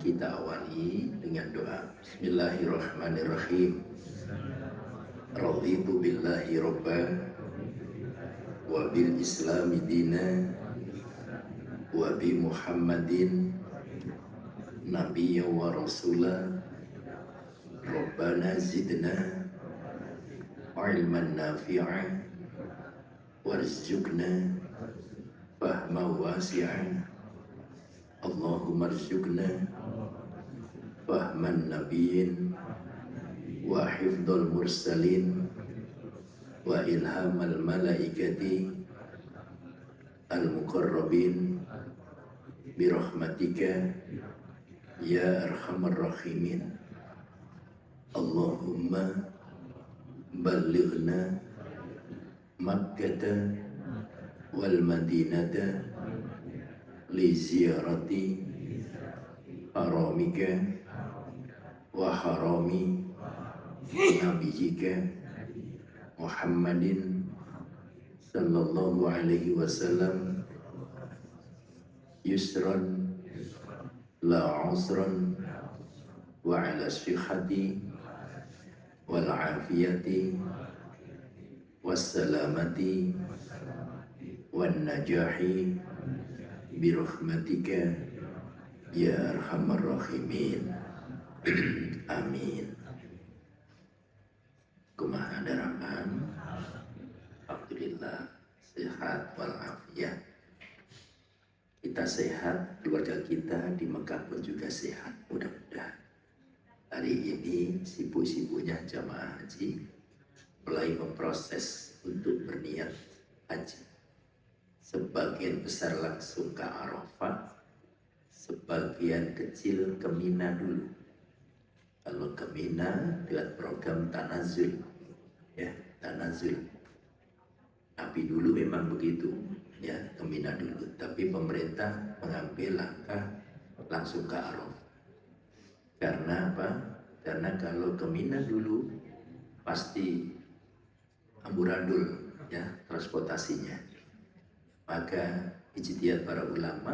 kita awali dengan doa. Bismillahirrahmanirrahim. Raditu billahi robba wa bil islami dina wa bi muhammadin nabiyya wa rasula. Rabbana zidna ilman nafi'a warzuqna fahma wasi'a. Allahumma rzuqna fahman nabiyyin wa hifdzal mursalin wa ilhamal malaikati al-muqarrabin birahmatika ya arhamar rahimin. Allahumma ballighna Makkah wal Madinata li ziyarati haramika wa harami nabiyika Muhammadin sallallahu alaihi wasallam yusran la usran wa ala sihhati wal afiyati wassalamati wan najahi birahmatika ya arhamar rahimin. Amin. Kumaha daraman. Alhamdulillah sehat walafiat. Kita sehat, keluarga kita di Mekah pun juga sehat. Mudah-mudahan hari ini sibuk-sibuknya jamaah haji mulai memproses untuk berniat haji. Sebagian besar langsung ke Arafah, sebagian kecil ke Mina dulu. Kalau ke Mina lewat program Tanazul, ya Tanazul. Nabi dulu memang begitu, ya ke Mina dulu. Tapi pemerintah mengambil langkah langsung ke Arafah. Karena apa? Karena kalau ke Mina dulu pasti amburadul, ya transportasinya. Maka ijtihad para ulama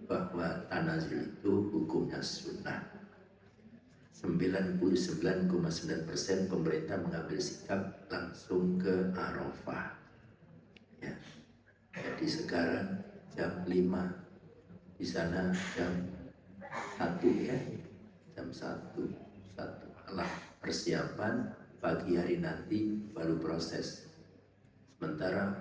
bahwa tanazul itu hukumnya sunnah. 99,9% pemerintah mengambil sikap langsung ke Arafah. Ya. Jadi sekarang jam 5 di sana jam 1 ya. Jam 1 alah persiapan pagi hari nanti baru proses. Sementara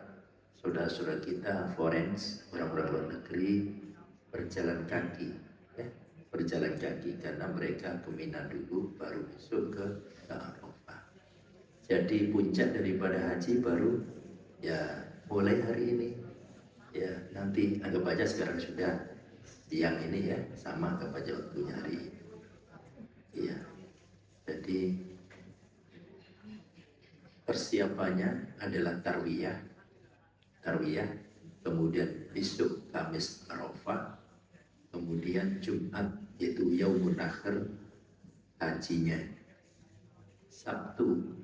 saudara-saudara kita forens, orang-orang luar negeri berjalan kaki, ya, berjalan kaki karena mereka ke Mina dulu, baru besok ke Arafah. Jadi puncak daripada haji baru ya mulai hari ini, ya nanti anggap aja sekarang sudah siang ini ya, sama anggap aja waktunya hari ini. Ya, jadi persiapannya adalah tarwiyah, kemudian besok Kamis Arafah, kemudian Jumat yaitu Yaumun Akhir hajinya, Sabtu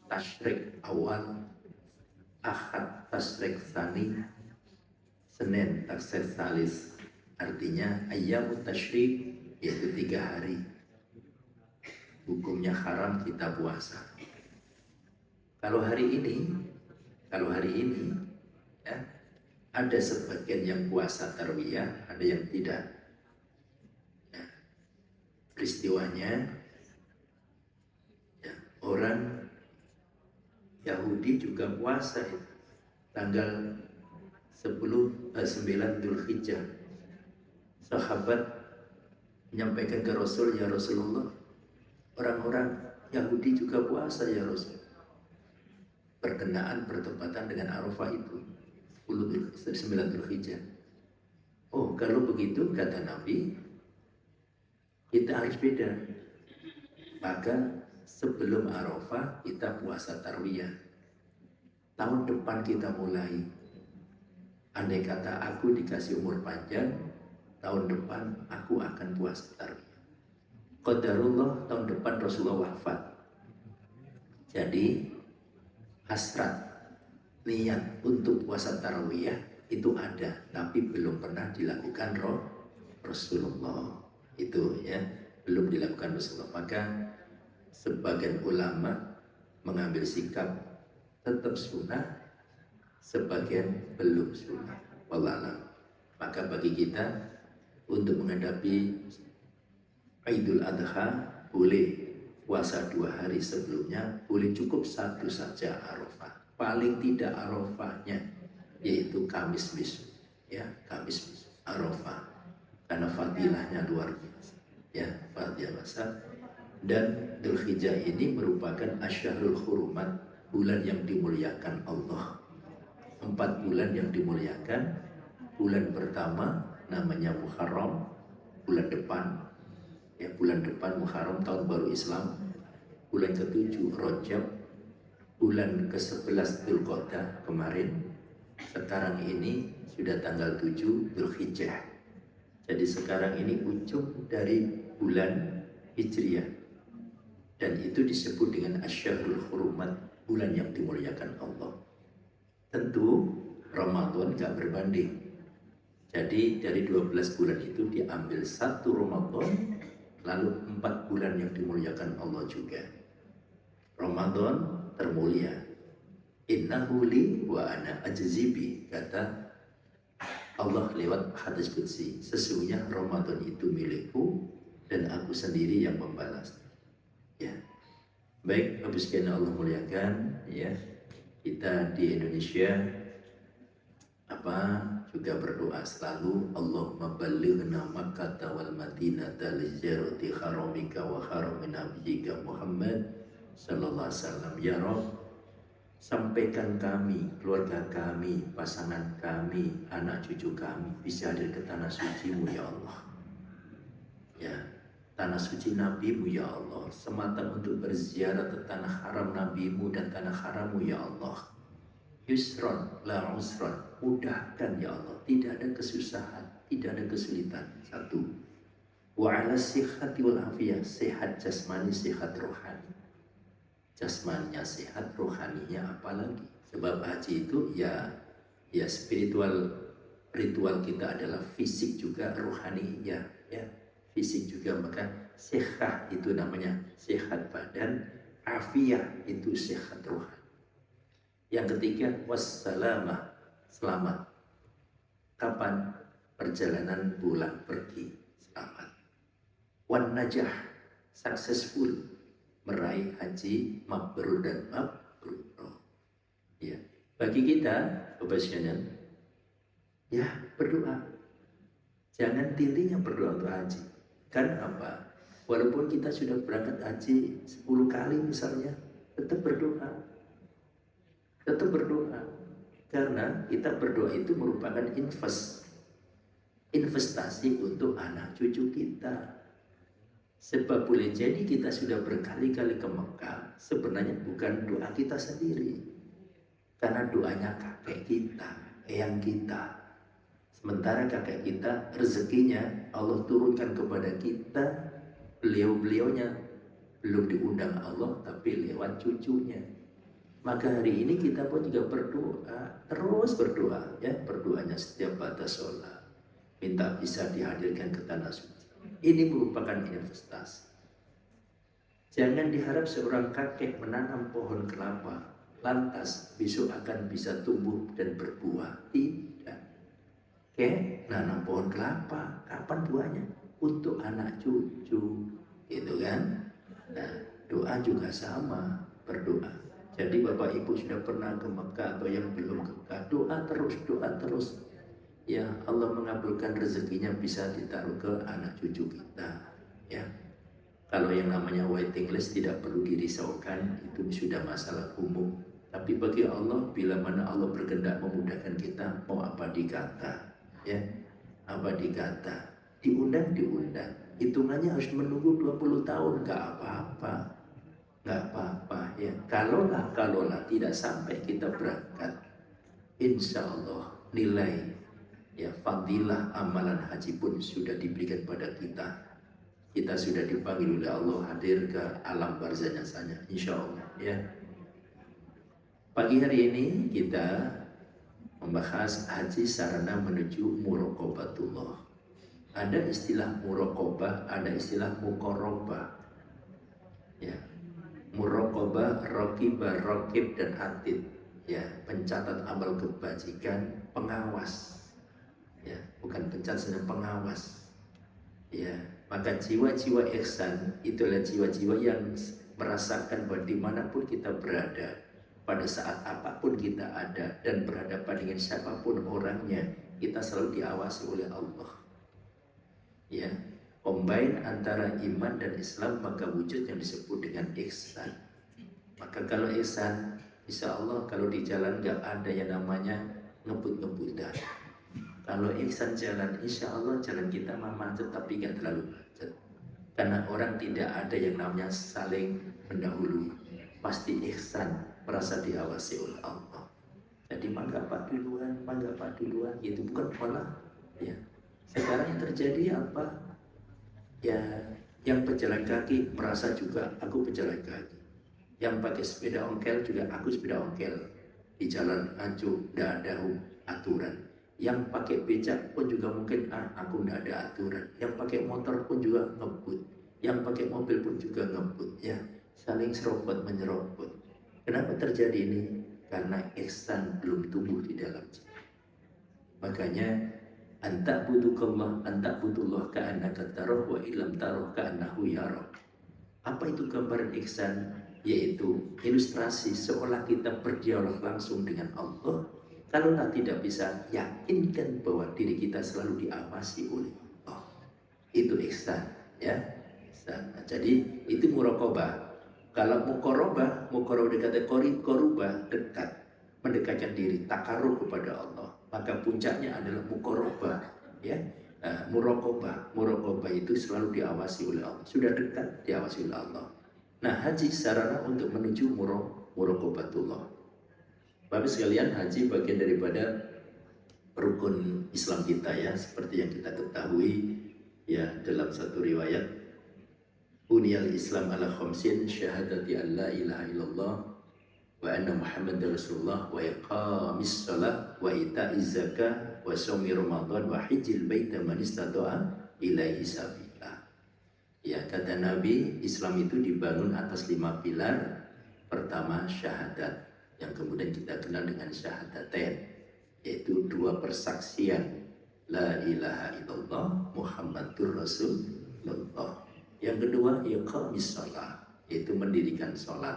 Tasyrik awal, Ahad Tasyrik tsani, Senin Tasyrik salis. Artinya Ayyamut Tasyrik yaitu 3 hari. Hukumnya haram kita puasa. Kalau hari ini ya, ada sebagian yang puasa tarwiyah, ada yang tidak. Ya, peristiwanya ya, orang Yahudi juga puasa ya, tanggal 9 Dzulhijjah. Sahabat menyampaikan ke Rasul, ya Rasulullah, orang-orang Yahudi juga puasa ya Rasul. Bertepatan dengan Arafah itu 9 Dzulhijjah. Oh, kalau begitu kata Nabi, kita harus beda. Maka sebelum Arafah kita puasa tarwiyah. Tahun depan kita mulai. Andai kata aku dikasih umur panjang, tahun depan aku akan puasa tarwiyah. Qadarullah tahun depan Rasulullah wafat. Jadi hasrat niat untuk puasa tarawiyah itu ada, tapi belum pernah dilakukan Rasulullah. itu ya, belum dilakukan Rasulullah. Maka sebagian ulama mengambil sikap tetap sunnah, sebagian belum sunnah. Wallahualam. Maka bagi kita untuk menghadapi Idul Adha boleh puasa 2 hari sebelumnya, boleh cukup satu saja Arafah. Paling tidak Arafahnya yaitu Kamis besok, ya Kamis besok Arafah, karena fadilahnya luar biasa, ya fadilah besar. Dan Dzulhijjah ini merupakan Asyharul Hurumat, bulan yang dimuliakan Allah. 4 bulan yang dimuliakan. Bulan pertama namanya Muharram, bulan depan, ya bulan depan Muharram tahun baru Islam. Bulan ke-7 Rajab, bulan ke-11 Dzulqa'dah kemarin. Sekarang ini sudah tanggal 7 Dzulhijjah. Jadi sekarang ini ujung dari bulan Hijriah. Dan itu disebut dengan Asyharul Hurumat, bulan yang dimuliakan Allah. Tentu Ramadan gak berbanding. Jadi dari 12 bulan itu diambil 1 Ramadan, lalu 4 bulan yang dimuliakan Allah juga. Ramadan termulia. Innahu li wa ana ajzibi, kata Allah lewat hadis qudsi. Sesungguhnya Ramadan itu milikku dan aku sendiri yang membalas. Ya. Baik, Bapak sekalian Allah muliakan, ya. Kita di Indonesia juga berdoa selalu, Allahumma ballighna Makkah wal Madinata li ziyarati haramika wa harami nabiyyika Muhammad sallallahu alaihi wasallam. Ya Rabb, sampaikan kami, keluarga kami, pasangan kami, anak cucu kami bisa hadir ke tanah suci-Mu ya Allah. Ya, tanah suci Nabi-Mu ya Allah, semata untuk berziarah ke tanah haram Nabi-Mu dan tanah haram-Mu ya Allah. Yusron la usron, mudahkan ya Allah, tidak ada kesusahan, tidak ada kesulitan. 1. Wa ala sihhati wal afiyah, sehat jasmani, sehat rohani. Jasmaninya sehat, rohaninya apalagi. Sebab haji itu ya spiritual, ritual kita adalah fisik juga, rohani ya fisik juga. Maka sehat itu namanya sehat badan, afiyah itu sehat rohani. Yang ketiga, wassalamah, selamat. Kapan? Perjalanan pulang pergi, selamat. Wan najah, successful, meraih haji mabrur dan mabrur. Ya, bagi kita, Bapak sekalian, ya berdoa. Jangan tintinya berdoa untuk haji. Karena apa? Walaupun kita sudah berangkat haji 10 kali misalnya, tetap berdoa. Tetap berdoa, karena kita berdoa itu merupakan investasi untuk anak cucu kita. Sebab boleh jadi kita sudah berkali-kali ke Mekah, sebenarnya bukan doa kita sendiri, karena doanya kakek kita, eyang kita. Sementara kakek kita rezekinya Allah turunkan kepada kita, beliau-beliaunya belum diundang Allah tapi lewat cucunya. Maka hari ini kita pun juga berdoa, terus berdoa, ya berdoanya setiap batas sholat, minta bisa dihadirkan ke tanah suci. Ini merupakan investasi. Jangan diharap seorang kakek menanam pohon kelapa lantas besok akan bisa tumbuh dan berbuah. Tidak. Oke, nanam pohon kelapa, kapan buahnya? Untuk anak cucu, gitu kan? Nah, doa juga sama, berdoa. Jadi Bapak Ibu sudah pernah ke Mekah atau yang belum ke Mekah, doa terus. Ya, Allah mengabulkan rezekinya bisa ditaruh ke anak cucu kita. Ya, kalau yang namanya waiting list tidak perlu dirisaukan, itu sudah masalah umum. Tapi bagi Allah, bila mana Allah berkehendak memudahkan kita, mau apa dikata, ya, apa dikata, diundang. Hitungannya harus menunggu 20 tahun, nggak apa-apa. Nggak apa-apa ya, kalaulah tidak sampai kita berangkat, insya Allah nilai ya fadilah amalan haji pun sudah diberikan pada kita. Kita sudah dipanggil oleh Allah hadir ke alam barzahnya saja, insya Allah ya. Pagi hari ini kita membahas haji sarana menuju muraqabatullah. Ada istilah muraqabah, ada istilah muqarabah. Ya, muraqabah, raqibah, raqib dan atid. Ya, pencatat amal kebajikan, pengawas. Ya, bukan pencatat, sedang pengawas. Ya, maka jiwa-jiwa ihsan itulah jiwa-jiwa yang merasakan bahwa dimanapun kita berada, pada saat apapun kita ada dan berhadapan dengan siapapun orangnya, kita selalu diawasi oleh Allah. Ya, combine antara iman dan Islam, maka wujud yang disebut dengan ihsan. Maka kalau ihsan, insya Allah kalau di jalan nggak ada yang namanya ngebut-ngebutan. Kalau ihsan jalan, insya Allah jalan kita macet tapi nggak terlalu macet. Karena orang tidak ada yang namanya saling mendahului. Pasti ihsan, merasa diawasi oleh Allah. Jadi mangga Pak duluan, gitu bukan malah ya. Sekarang yang terjadi apa? Ya, yang pejalan kaki merasa juga aku pejalan kaki. Yang pakai sepeda ongkel juga aku sepeda ongkel. Di jalan acuh, tidak ada aturan. Yang pakai becak pun juga mungkin aku tidak ada aturan. Yang pakai motor pun juga ngebut. Yang pakai mobil pun juga ngebut. Ya, saling serobot menyerobot. Kenapa terjadi ini? Karena ihsan belum tumbuh di dalam jiwa. Makanya antak budullah ka'annaka taroh wa ilam taroh ka'annahu yaroh. Apa itu gambaran ihsan? Yaitu ilustrasi seolah kita berdialog langsung dengan Allah. Kalau tidak bisa, yakinkan bahwa diri kita selalu diawasi oleh Allah. Itu ihsan, ya. Ihsan. Nah, jadi itu muraqabah. Kalau muqarabah dikata korubah, dekat, mendekatkan diri, takarub kepada Allah. Maka puncaknya adalah muqarabah, ya. Muraqabah itu selalu diawasi oleh Allah. Sudah dekat diawasi oleh Allah. Nah, haji sarana untuk menuju muraqabatullah. Bapak sekalian, haji bagian daripada rukun Islam kita, ya. Seperti yang kita ketahui, ya, dalam satu riwayat, buniyal Islam ala khamsin, syahadati an la ilaha illallah wa anna Muhammadar Rasulullah wa iqamis shalah wa ita'iz zakah wa shaumi Ramadan wa hijjil baita man istata'a ilaihi sabila. Ya, kata Nabi, Islam itu dibangun atas 5 pilar. Pertama syahadat, yang kemudian kita kenal dengan syahadatain, yaitu 2 persaksian, la ilaha illallah Muhammadur Rasulullah. Yang kedua iqamis shalah, yaitu mendirikan sholat.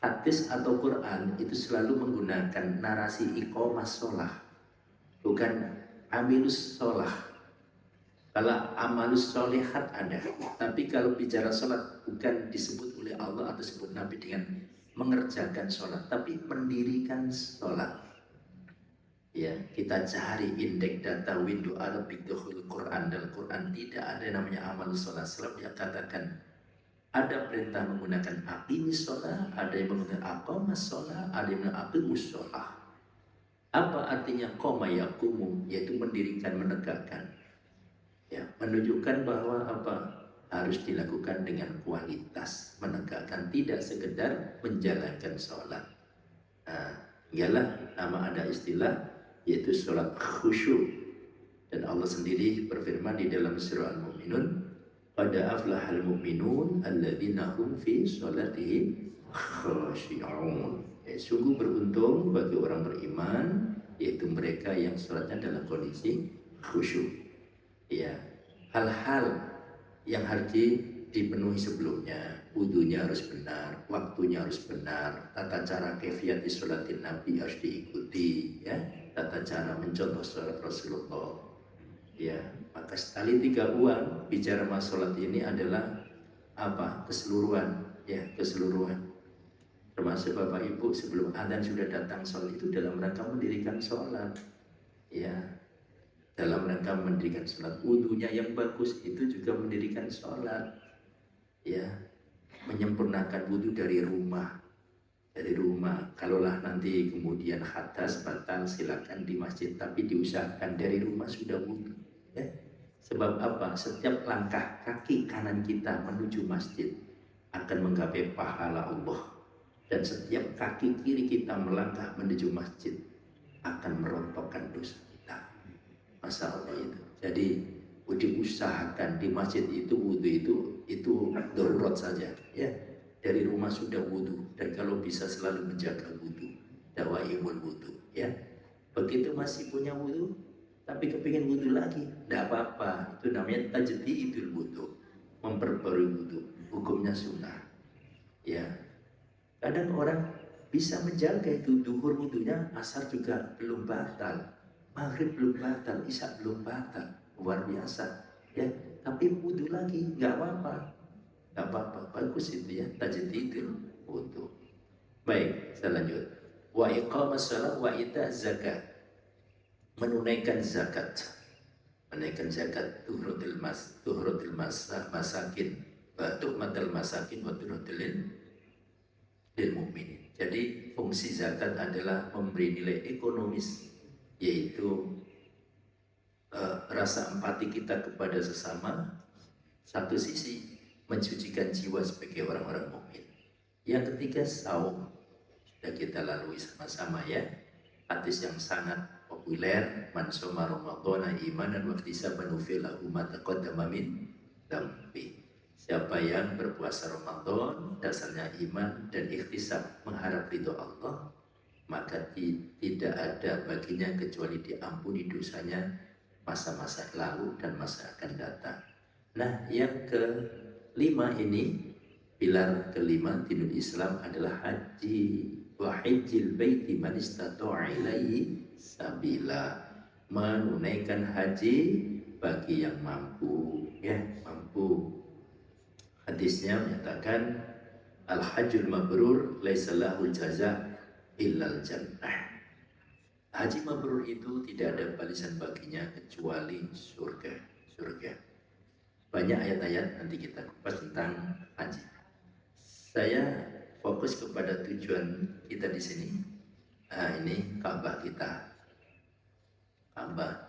Hadis atau Quran itu selalu menggunakan narasi iqamas sholah, bukan amilus sholah. Kalau amalus sholihat ada, tapi kalau bicara sholat bukan disebut oleh Allah atau disebut Nabi dengan mengerjakan sholat, tapi mendirikan sholat. Ya, kita cari indeks data window Arabic Duhul Quran, dan Quran tidak ada namanya amalus sholat. Selalu dia katakan ada perintah menggunakan aqimis sholat, ada yang menggunakan aqamas sholat, ada yang menggunakan aqimus sholat. Apa artinya qoma yaqumu? Yaitu mendirikan, menegakkan. Ya, menunjukkan bahwa apa harus dilakukan dengan kualitas, menegakkan, tidak sekedar menjalankan sholat. Nah, ialah nama ada istilah yaitu sholat khusyuk, dan Allah sendiri berfirman di dalam surah Al-Mu'minun, qad aflahal mu'minun alladzina hum fi sholatihim khashi'un. Sungguh beruntung bagi orang beriman, yaitu mereka yang sholatnya dalam kondisi khusyuk. Ya, hal-hal yang harus dipenuhi sebelumnya, wudunya harus benar, waktunya harus benar, tata cara kaifiat sholatin Nabi harus diikuti, ya, tata cara mencontoh sholat Rasulullah. Ya, maka sekali 3 uang bicara masalah ini adalah apa? Keseluruhan, ya, keseluruhan. Termasuk Bapak Ibu sebelum adzan sudah datang sholat itu dalam rangka mendirikan sholat, ya. Dalam rangka mendirikan sholat, wudunya yang bagus itu juga mendirikan sholat, ya, menyempurnakan wudu dari rumah. Kalaulah nanti kemudian hadas batal, silakan di masjid, tapi diusahakan dari rumah sudah wudu, ya. Sebab apa? Setiap langkah kaki kanan kita menuju masjid akan menggapai pahala Allah, dan setiap kaki kiri kita melangkah menuju masjid akan merontokkan dosa. Masya Allah itu. Jadi diusahakan di masjid itu wudhu itu darurat saja ya. Dari rumah sudah wudhu, dan kalau bisa selalu menjaga wudhu, dawaimul wudhu ya. Begitu masih punya wudhu tapi kepingin wudhu lagi, tidak apa-apa, itu namanya tajdidul wudhu, memperbarui wudhu, hukumnya sunnah ya. Kadang orang bisa menjaga itu duhur wudhunya, asar juga belum batal, maghrib belum batal, isya belum batal, luar biasa ya. Tapi wudhu lagi nggak apa-apa, nggak apa-apa, bagus itu ya, tajdidul wudhu. Baik, saya lanjut. Wa iqamas shalah wa ita zakat, menunaikan zakat, menunaikan zakat, tuhratul masakin, tuhmatul masakin wa tuhratul lil mu'minin. Jadi fungsi zakat adalah memberi nilai ekonomis, yaitu rasa empati kita kepada sesama. Satu sisi mensucikan jiwa sebagai orang-orang mukmin. Yang ketiga saum, sudah kita lalui sama-sama ya. Hadis yang sangat populer, man shoma ramadhana imanan wa ihtisaban ghufira lahu ma taqaddama min dzambi. Siapa yang berpuasa Ramadan dasarnya iman dan ikhtisab, mengharap ridho Allah, maka tidak ada baginya kecuali diampuni dosanya masa-masa lalu dan masa akan datang. Nah, yang kelima ini, pilar kelima dinul Islam adalah haji. Wa hajjil baiti man istata'a ilaihi sabila, menunaikan haji bagi yang mampu ya, mampu. Hadisnya menyatakan al-hajjul mabrur laisa lahul jaza illal jannah. Haji mabrur itu tidak ada balasan baginya kecuali surga. Surga. Banyak ayat-ayat nanti kita kupas tentang haji. Saya fokus kepada tujuan kita di sini. Ini Ka'bah kita. Ka'bah.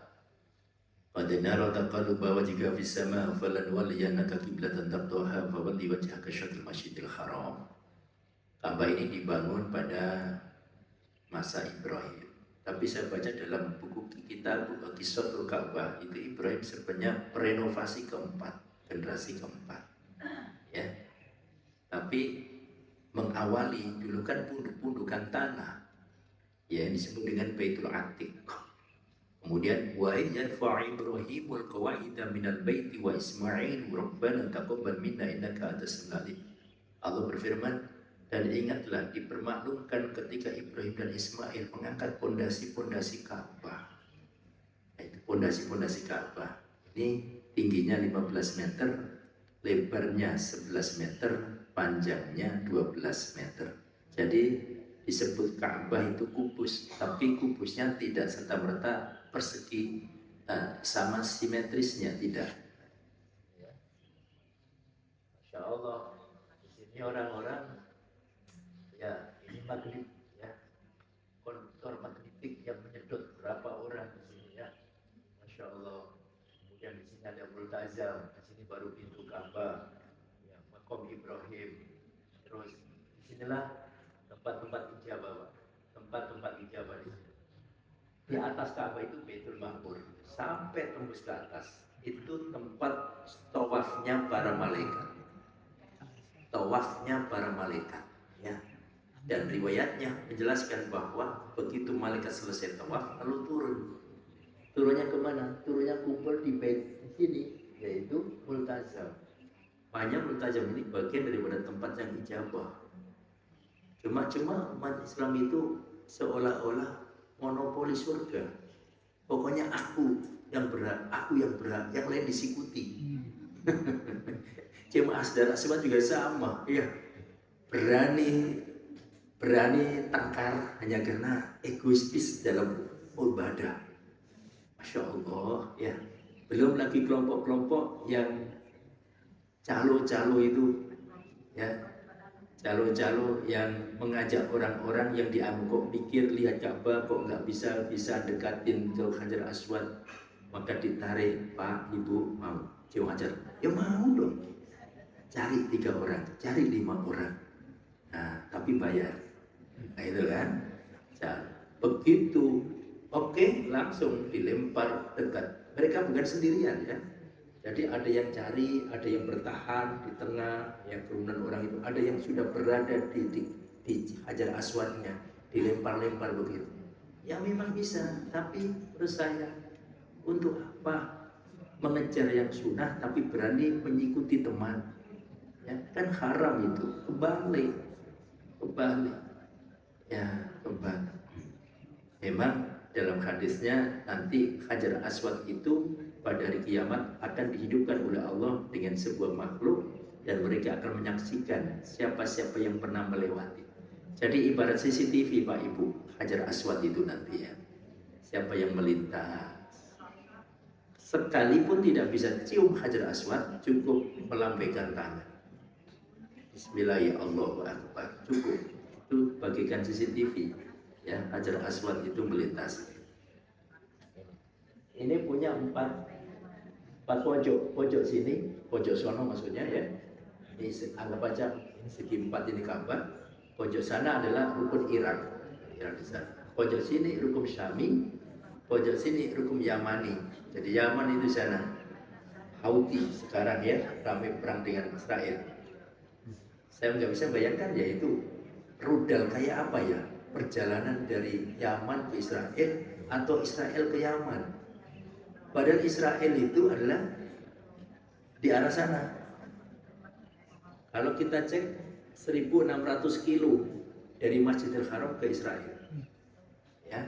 Qad nara taqalluba wajhika fis sama' falanwalliyannaka qiblatan tardhaha fawalli wajhaka syatril masjidil haram. Ka'bah ini dibangun pada masa Ibrahim. Tapi saya baca dalam buku kitab Qisatul Ka'bah itu Ibrahim sebenarnya renovasi keempat, generasi keempat. Ya. Tapi mengawali dulu kan punduk-pundukan tanah. Ya, yang disebut dengan Baitul Atiq. Kemudian wa yarfa Ibrahimul qawaida minal baiti wa Ismail rabbana taqabbal minna innaka antas samiul alim. Allah berfirman, dan ingatlah dipermaklumkan ketika Ibrahim dan Ismail mengangkat pondasi-pondasi Ka'bah. Itu pondasi-pondasi Ka'bah. Ini tingginya 15 meter, lebarnya 11 meter, panjangnya 12 meter. Jadi disebut Ka'bah itu kubus, tapi kubusnya tidak serta-merta persegi sama simetrisnya, tidak. Masya Allah, di sini orang-orang ya, ini maghrib ya, konduktor magnetik yang menyedot berapa orang di sini ya, Masya Allah. Kemudian di sini ada Multazam, di sini baru pintu Ka'bah, ya, Makom Ibrahim. Terus di sinilah tempat-tempat ijabah, tempat-tempat ijabah di sini. Di atas Ka'bah itu Baitul Ma'mur, sampai tembus ke atas itu tempat tawafnya para malaikat. Tawafnya para malaikat, ya. Dan riwayatnya menjelaskan bahwa begitu malaikat selesai tawaf lalu turun. Turunnya kemana? Turunnya kumpul di bait sini, yaitu Multazam. Makanya Multazam ini bagian daripada tempat yang ijabah. Cuma umat Islam itu seolah-olah monopoli surga. Pokoknya aku yang berhak, yang lain disikuti. Jemaah saudara semua juga sama, ya. Berani tangkar hanya karena egoistis dalam ibadah. Masya Allah, ya. Belum lagi kelompok-kelompok yang calo-calo itu, ya. Calo-calo yang mengajak orang-orang yang dianggap pikir lihat Ka'bah kok nggak bisa dekatin ke Hajar Aswad, maka ditarik, Pak, Ibu mau Jauh Hajar, ya mau dong, cari 3 orang, cari 5 orang, nah tapi bayar, nah itu kan, begitu, oke, langsung dilempar dekat Mereka bukan sendirian ya. Jadi ada yang cari, ada yang bertahan di tengah, yang kerumunan orang itu, ada yang sudah berada di Hajar Aswadnya, dilempar-lempar begitu. Ya memang bisa, tapi menurut saya untuk apa mengejar yang sunnah tapi berani mengikuti teman? Ya kan haram itu, kebalik, ya kebalik. Memang dalam hadisnya nanti Hajar Aswad itu pada hari kiamat akan dihidupkan oleh Allah dengan sebuah makhluk dan mereka akan menyaksikan siapa-siapa yang pernah melewati. Jadi ibarat CCTV Pak Ibu, Hajar Aswad itu nanti ya. Siapa yang melintas, sekalipun tidak bisa cium Hajar Aswad, cukup melambaikan tangan. Bismillahirrahmanirrahim, cukup. Itu bagikan CCTV. Ya, Hajar Aswad itu melintas. Ini punya empat pojok sini, pojok sono maksudnya ya. Ini anggap aja segi empat ini Ka'bah. Pojok sana adalah rukun Irak di sana. Pojok sini rukun Syami, pojok sini rukun Yamani. Jadi Yaman itu sana. Houthi sekarang ya ramai perang dengan Israel. Saya nggak bisa bayangkan ya itu rudal kayak apa ya, perjalanan dari Yaman ke Israel atau Israel ke Yaman. Padahal Israel itu adalah di arah sana. Kalau kita cek 1.600 kilo dari Masjidil Haram ke Israel. Ya.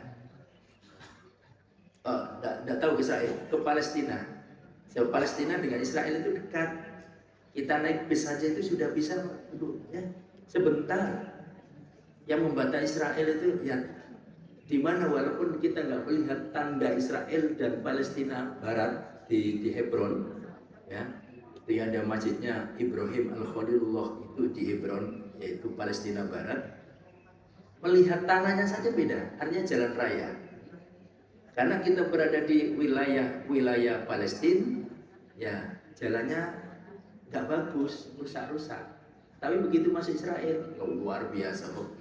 Enggak tahu ke Israel, ke Palestina. So, Palestina dengan Israel itu dekat. Kita naik bis saja itu sudah bisa ya, sebentar. Yang membatasi Israel itu ya di mana walaupun kita nggak melihat tanda Israel dan Palestina Barat di Hebron, ya, di ada masjidnya Ibrahim Al-Khalilullah itu di Hebron, yaitu Palestina Barat. Melihat tanahnya saja beda, artinya jalan raya. Karena kita berada di wilayah Palestina, ya jalannya nggak bagus, rusak-rusak. Tapi begitu masuk Israel, luar biasa kok.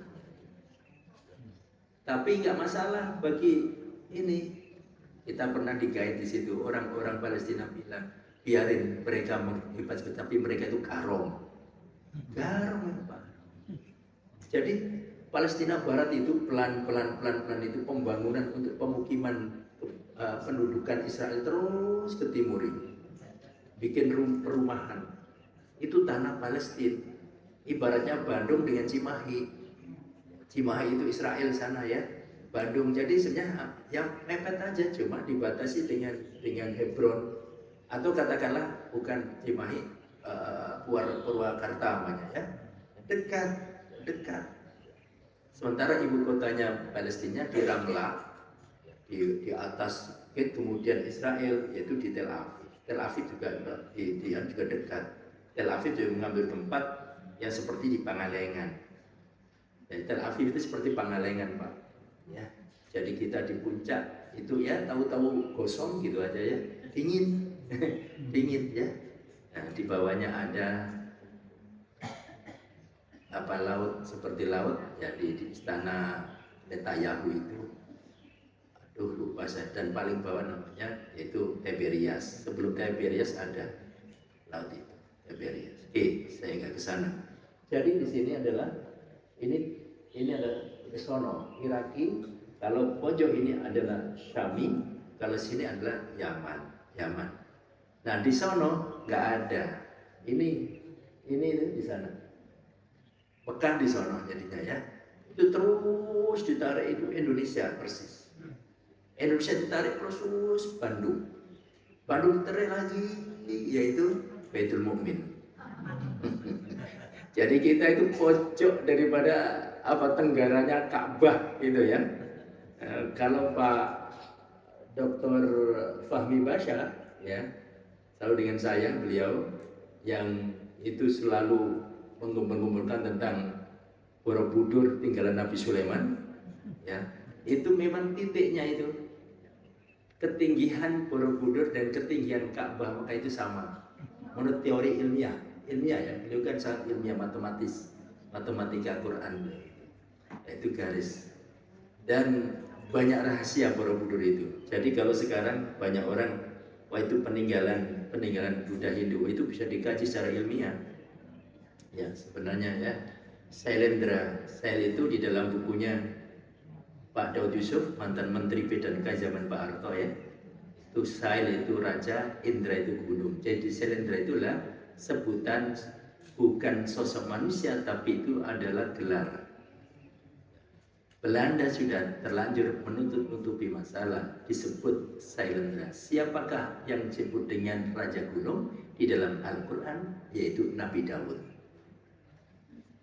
Tapi nggak masalah bagi ini. Kita pernah digait di situ, orang-orang Palestina bilang, biarin mereka menghebat, tapi mereka itu garong Pak. Jadi Palestina Barat itu pelan-pelan itu pembangunan untuk pemukiman pendudukan Israel terus ke timur ini, bikin perumahan. Itu tanah Palestina, ibaratnya Bandung dengan Cimahi. Cimahi itu Israel sana ya, Bandung. Jadi sebenarnya yang mepet aja, cuma dibatasi dengan Hebron atau katakanlah bukan Cimahi, Purwakarta namanya ya, dekat. Sementara ibu kotanya Palestina di Ramlah, di atas, kemudian Israel yaitu di Tel Aviv. Tel Aviv juga juga dekat. Tel Aviv juga mengambil tempat yang seperti di Pangalengan. Jadi Tel Aviv itu seperti Pangalengan Pak. Ya, jadi kita di puncak itu ya tahu-tahu gosong gitu aja ya, dingin, dingin ya. Nah, di bawahnya ada laut seperti laut ya di istana Netanyahu itu. Aduh lupa saya. Dan paling bawah namanya yaitu Tiberias. Sebelum Tiberias ada laut itu Tiberias. Saya nggak ke sana. Jadi di sini adalah ini adalah sono Iraki. Kalau pojok ini adalah Syami, kalau sini adalah Yaman. Nah di sono nggak ada. Ini di sana. Mekah di sono jadinya ya. Itu terus ditarik itu Indonesia persis. Indonesia ditarik terus Bandung ditarik lagi yaitu Baitul Mukmin. Jadi kita itu pojok daripada tenggaranya Ka'bah gitu ya. Kalau Pak Dr. Fahmi Basya ya, selalu dengan saya beliau yang itu selalu mengumpulkan tentang Borobudur tinggalan Nabi Sulaiman ya. Itu memang titiknya itu ketinggian Borobudur dan ketinggian Ka'bah maka itu sama menurut teori ilmiah ya, beliau kan sangat ilmiah matematika Quran itu garis dan banyak rahasia Borobudur itu. Jadi kalau sekarang banyak orang Wah, itu peninggalan Buddha Hindu itu bisa dikaji secara ilmiah. Ya, sebenarnya ya, Sailendra Sail itu di dalam bukunya Pak Daud Yusuf, mantan Menteri PDK zaman Pak Harto ya. Itu Sail itu raja, Indra itu gunung. Jadi Sailendra itulah sebutan, bukan sosok manusia, tapi itu adalah gelar. Belanda sudah terlanjur menutup-nutupi masalah, disebut Sailendra. Siapakah yang disebut dengan Raja Gunung di dalam Al-Quran? Yaitu Nabi Daud.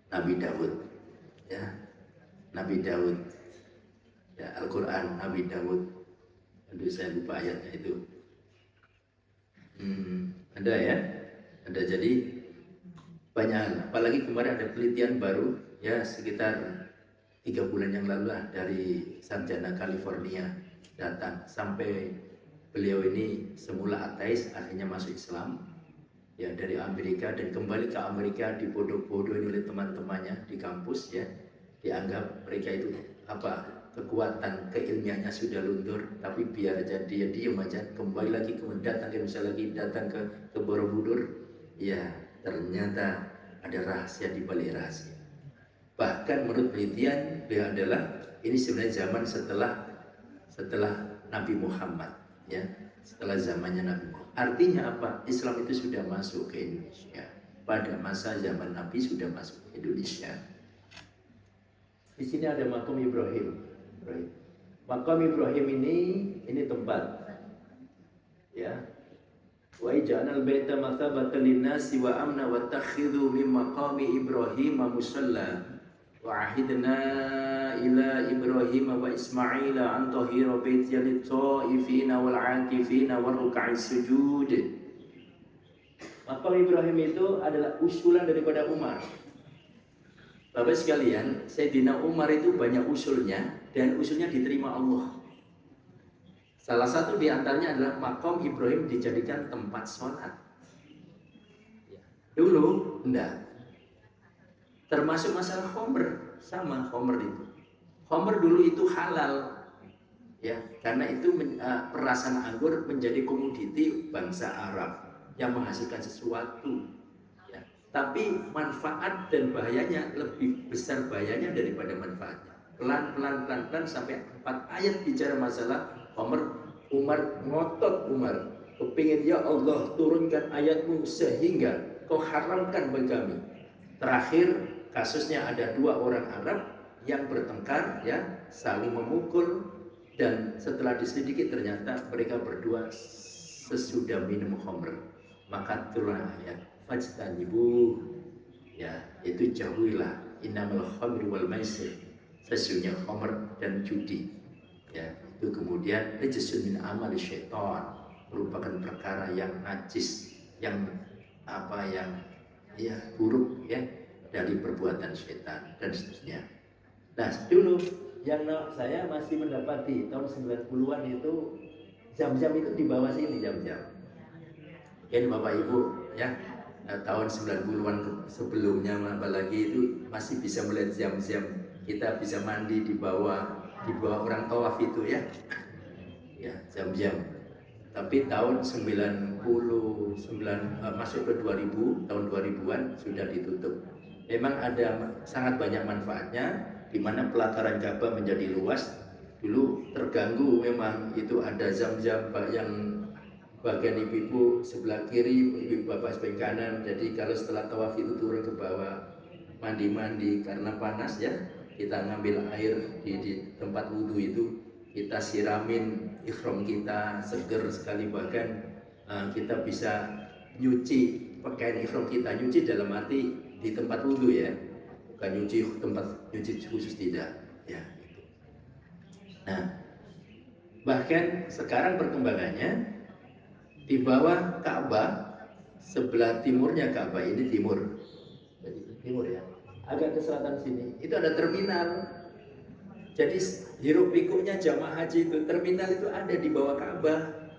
Nabi Daud, ya, Nabi Daud, ya, Al-Quran Nabi Daud. Aduh, saya lupa ayatnya itu. Ada ya, ada. Jadi banyak. Apalagi kemarin ada penelitian baru, ya, sekitar 3 bulan yang lalu lah, dari sarjana California datang. Sampai beliau ini semula ateis, akhirnya masuk Islam ya, dari Amerika, dan kembali ke Amerika dibodoh-bodohin oleh teman-temannya di kampus ya. Dianggap mereka itu kekuatan keilmiannya sudah luntur, tapi biar aja dia diem aja. Kembali lagi, kemudian datang ke misalnya lagi datang ke Borobudur, ya ternyata ada rahasia di balik rahasia. Bahkan menurut penelitian beliau adalah ini sebenarnya zaman setelah Nabi Muhammad ya, setelah zamannya Nabi Muhammad. Artinya apa? Islam itu sudah masuk ke Indonesia. Pada masa zaman Nabi sudah masuk ke Indonesia. Di sini ada makam Ibrahim. Makam Ibrahim ini tempat ya. Wa ij'alnal baita mathabatan lin-nasi wa amna wattakhidhu min maqami Ibrahim musalla. وعهدنا إلى إبراهيم وإسماعيل أن طهر بيتي للطائفين والعاكفين والركع السجود. Makam Ibrahim itu adalah usulan daripada Umar. Bapak sekalian, Sayyidina Umar itu banyak usulnya, dan usulnya diterima Allah. Salah satu di antaranya adalah makam Ibrahim dijadikan tempat sholat. Dulu enggak. Termasuk masalah khomer, sama khomer itu. Khomer dulu itu halal, ya, karena itu perasan anggur menjadi komoditi bangsa Arab yang menghasilkan sesuatu. Ya. Tapi manfaat dan bahayanya lebih besar bahayanya daripada manfaatnya. Pelan-pelan sampai 4 ayat bicara masalah khomer. Umar ngotot, kepingin ya Allah turunkan ayatmu sehingga kau haramkan bagi kami. Terakhir kasusnya ada 2 orang Arab yang bertengkar ya, saling memukul, dan setelah diselidiki ternyata mereka berdua sesudah minum khamr. Maka turun ayat fajtanibu, ya, itu jauhilah innamal khamru wal maisir, sesungguhnya khamr dan judi ya, itu kemudian rijsun min amali syaitan, merupakan perkara yang najis, yang ya buruk ya, dari perbuatan setan dan seterusnya. Nah, dulu yang saya masih mendapati tahun 90-an itu jam-jam itu di bawah sini, jam-jam. Mungkin Bapak Ibu ya, tahun 90-an sebelumnya apalagi itu masih bisa melihat jam-jam, kita bisa mandi di bawah orang tawaf itu ya. Ya, jam-jam. Tapi tahun 99 masuk ke 2000, tahun 2000-an sudah ditutup. Memang ada sangat banyak manfaatnya, di mana pelataran Ka'bah menjadi luas. Dulu terganggu memang, itu ada zam-zam yang bagian ibu-ibu sebelah kiri, ibu bapak sebelah kanan. Jadi kalau setelah tawaf itu turun ke bawah mandi-mandi karena panas ya, kita ngambil air di tempat wudhu itu, kita siramin ihram kita, seger sekali. Bahkan kita bisa nyuci pakaian ihram kita, nyuci dalam arti di tempat wudhu ya, bukan nyuci tempat nyuci khusus, tidak ya. Nah, bahkan sekarang perkembangannya di bawah Ka'bah, sebelah timurnya Ka'bah ini timur, jadi timur ya, agak ke selatan sini itu ada terminal. Jadi hiruk pikuknya jamaah haji itu, terminal itu ada di bawah Ka'bah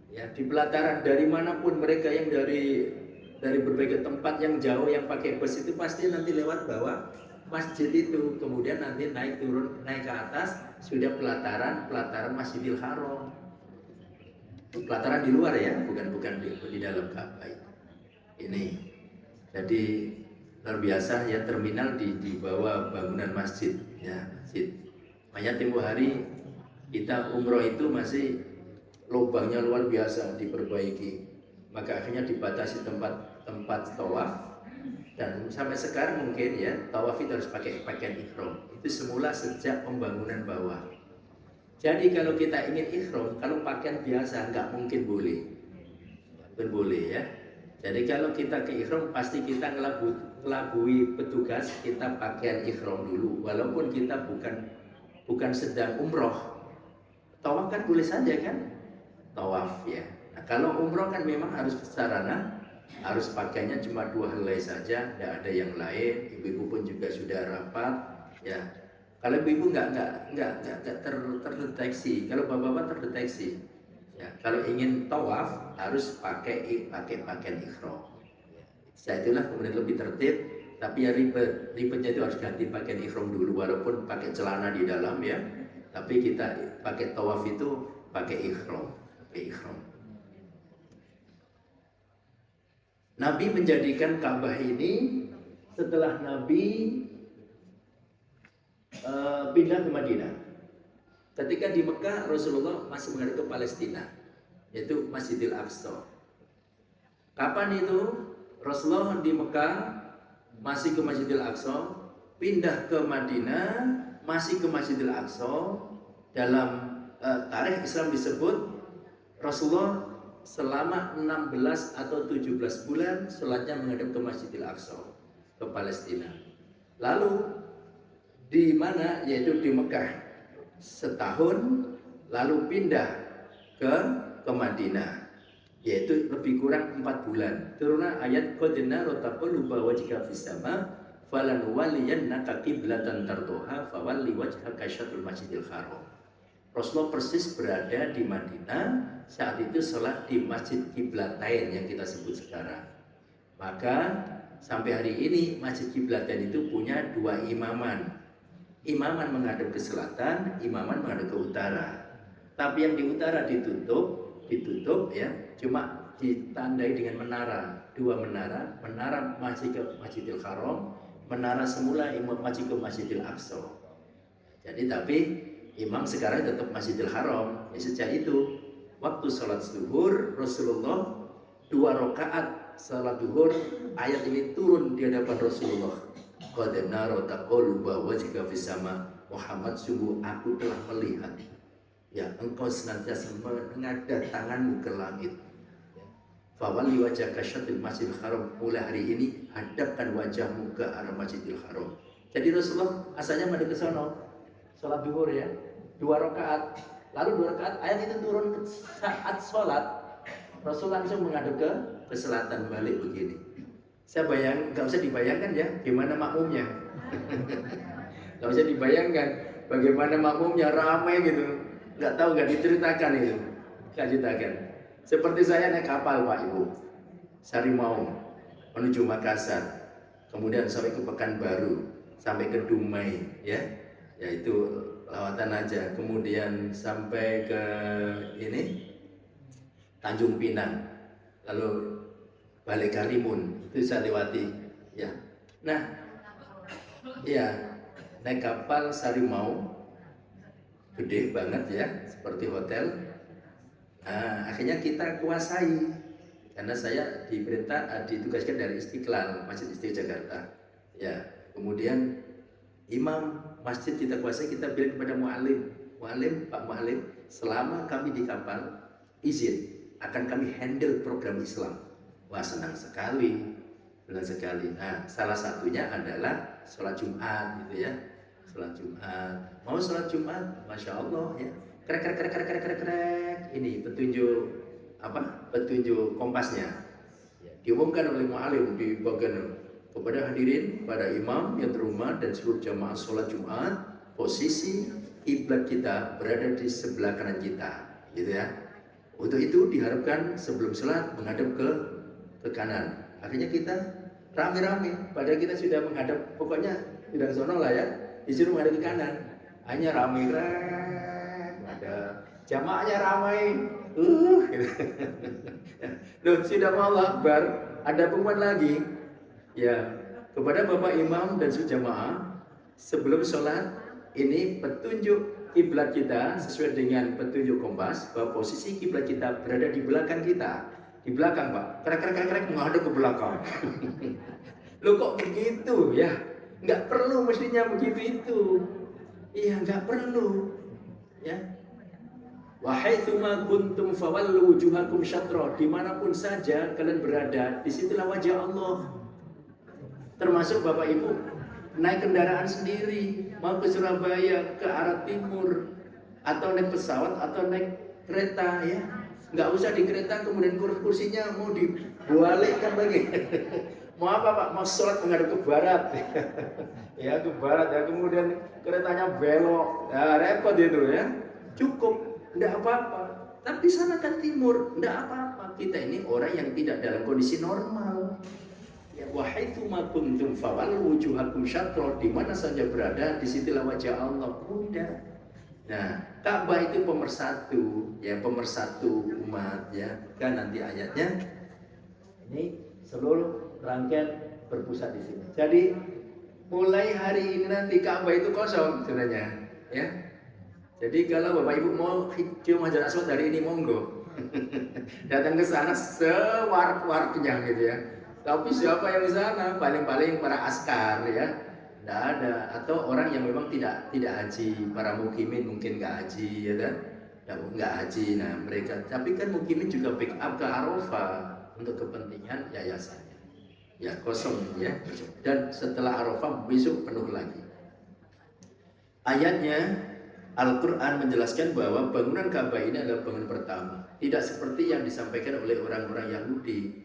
ya, di pelataran. Dari manapun mereka yang dari berbagai tempat yang jauh yang pakai bus itu pasti nanti lewat bawah masjid itu, kemudian nanti naik ke atas sudah pelataran Masjidil Haram pelataran di luar ya, bukan di dalam Ka'bah itu. Ini jadi luar biasa ya, terminal di bawah bangunan masjid ya, masjid. Makanya tempo hari kita umroh itu masih lubangnya luar biasa diperbaiki, maka akhirnya dibatasi tempat tawaf, dan sampai sekarang mungkin ya tawaf itu harus pakai pakaian ihram. Itu semula sejak pembangunan bawah. Jadi kalau kita ingin ihram, kalau pakaian biasa nggak mungkin boleh, boleh ya. Jadi kalau kita ke ihram pasti kita ngelabui petugas, kita pakaian ihram dulu, walaupun kita bukan sedang umroh. Tawaf kan boleh saja kan, tawaf ya. Nah, kalau umroh kan memang harus sarana, harus pakainya cuma 2 helai saja, tidak ada yang lain. Ibu-ibu pun juga sudah rapat ya. Kalau ibu-ibu nggak terdeteksi, kalau bapak-bapak terdeteksi. Ya, kalau ingin tawaf harus pakai pakaian ihram. Setelah itulah kemudian lebih tertib, tapi ya ribetnya itu harus ganti pakaian ihram dulu, walaupun pakai celana di dalam ya. Tapi kita pakai tawaf itu pakai ihram. Nabi menjadikan Ka'bah ini setelah Nabi pindah ke Madinah. Ketika di Mekah Rasulullah masih menghadap ke Palestina, yaitu Masjidil Aqsa. Kapan itu Rasulullah di Mekah masih ke Masjidil Aqsa, pindah ke Madinah masih ke Masjidil Aqsa. Dalam tarikh Islam disebut Rasulullah selama 16 atau 17 bulan sholatnya menghadap ke Masjidil Aqsa, ke Palestina. Lalu di mana? Yaitu di Mekah setahun, lalu pindah ke Madinah, yaitu lebih kurang 4 bulan. Turunlah ayat qad nara taqalluba wajhika fis sama falanuwalliyannaka qiblatan tarduha fawalli wajhaka syatrul masjidil haram. Rasulullah persis berada di Madinah saat itu sholat di Masjid Qiblatain yang kita sebut sekarang. Maka sampai hari ini Masjid Qiblatain itu punya 2 imaman. Imaman menghadap ke selatan, imaman menghadap ke utara. Tapi yang di utara ditutup ya, cuma ditandai dengan menara, 2 menara, menara Masjidil Haram, menara semula imam masjid ke Masjidil Aqsa. Jadi tapi imam sekarang tetap Masjidil Haram. Ya, sejak itu waktu sholat zuhur Rasulullah 2 rakaat sholat zuhur, ayat ini turun di hadapan Rasulullah. Qad nara taqalluba wajhika fis sama, Muhammad, sungguh aku telah melihat ya engkau senantiasa mengadat tanganmu ke langit. Fawalli wajhaka syatril masjidil haram, mulai hari ini hadapkan wajahmu ke arah Masjidil Haram. Jadi Rasulullah asalnya menghadap ke sana, sholat zuhur ya, 2 rakaat. Lalu 2 rakaat ayat itu turun saat sholat, Rasul langsung menghadap ke selatan, balik begini. Saya nggak usah dibayangkan ya gimana makmumnya. Nggak usah dibayangkan bagaimana makmumnya, ramai gitu. Nggak tahu, nggak diceritakan itu. Nggak ceritakan. Seperti saya naik kapal Pak Ibu, Sarimau menuju Makassar, kemudian sampai ke Pekanbaru, sampai ke Dumai ya, yaitu lawatan aja. Kemudian sampai ke ini Tanjung Pinang, lalu Bale Karimun, itu saya lewati ya. Nah ya, naik kapal Sarimau gede banget ya, seperti hotel. Nah, akhirnya kita kuasai karena saya ditugaskan dari Istiqlal, Masjid Istiqlal Jakarta ya. Kemudian imam masjid kita kuasai, kita bilang kepada mu'alim, Pak Mu'alim, selama kami di kapal izin akan kami handle program Islam. Wah, senang sekali. Nah, salah satunya adalah sholat Jumat gitu ya. Sholat Jumat. Mau sholat Jumat, Masya Allah ya. Krek. Ini petunjuk kompasnya. Ya, diumumkan oleh mu'alim di bagian kepada hadirin, pada imam yang terhormat dan seluruh jamaah sholat Jumat, posisi kiblat kita berada di sebelah kanan kita, gitu ya. Untuk itu diharapkan sebelum sholat menghadap ke kanan. Akhirnya kita rame-rame, padahal kita sudah menghadap, pokoknya sudah ke sono lah ya, disuruh menghadap ke kanan. Hanya rame, ada Jamaahnya ramai. Gitu. Loh, sudah mau Akbar, ada pengumuman lagi. Ya, kepada Bapak Imam dan jamaah, sebelum sholat, ini petunjuk kiblat kita sesuai dengan petunjuk kompas bahwa posisi kiblat kita berada di belakang kita. Di belakang, Pak. Krek menghadap ke belakang. Loh kok begitu ya? Nggak perlu mestinya begitu itu. Iya, nggak perlu. Ya. Wahaitsuma kuntum fawallu wujuhakum syatra. Dimanapun saja kalian berada, disitulah wajah Allah. Termasuk Bapak Ibu naik kendaraan sendiri, mau ke Surabaya, ke arah timur, atau naik pesawat, atau naik kereta ya. Nggak usah di kereta kemudian kursinya mau dibalikkan lagi. Mau apa Pak? Mau sholat menghadap ke barat. Ya ke barat ya, kemudian keretanya belok. Ya repot itu ya. Cukup, enggak apa-apa. Tapi sana kan timur, enggak apa-apa. Kita ini orang yang tidak dalam kondisi normal. Ya wahaitsuma kuntum fawallu wujuhakum syatra, di mana saja berada disitulah wajah Allah. Udah. Nah, Ka'bah itu pemersatu, ya pemersatu umat ya. Dan nanti ayatnya ini seluruh rangkaian berpusat di sini. Jadi mulai hari ini nanti Ka'bah itu kosong sebenarnya, ya. Jadi kalau Bapak Ibu mau cium Hajar Aswad hari ini monggo. Datang ke sana sewar-warnya gitu ya. Tapi siapa yang di sana? Paling-paling para askar ya. Tidak ada, atau orang yang memang tidak haji, para mukimin mungkin nggak haji ya kan? Nggak haji. Nah mereka, tapi kan mukimin juga pick up ke Arafah untuk kepentingan yayasannya. Ya kosong ya. Dan setelah Arafah besok penuh lagi. Ayatnya Al-Quran menjelaskan bahwa bangunan Ka'bah ini adalah bangunan pertama. Tidak seperti yang disampaikan oleh orang-orang Yahudi.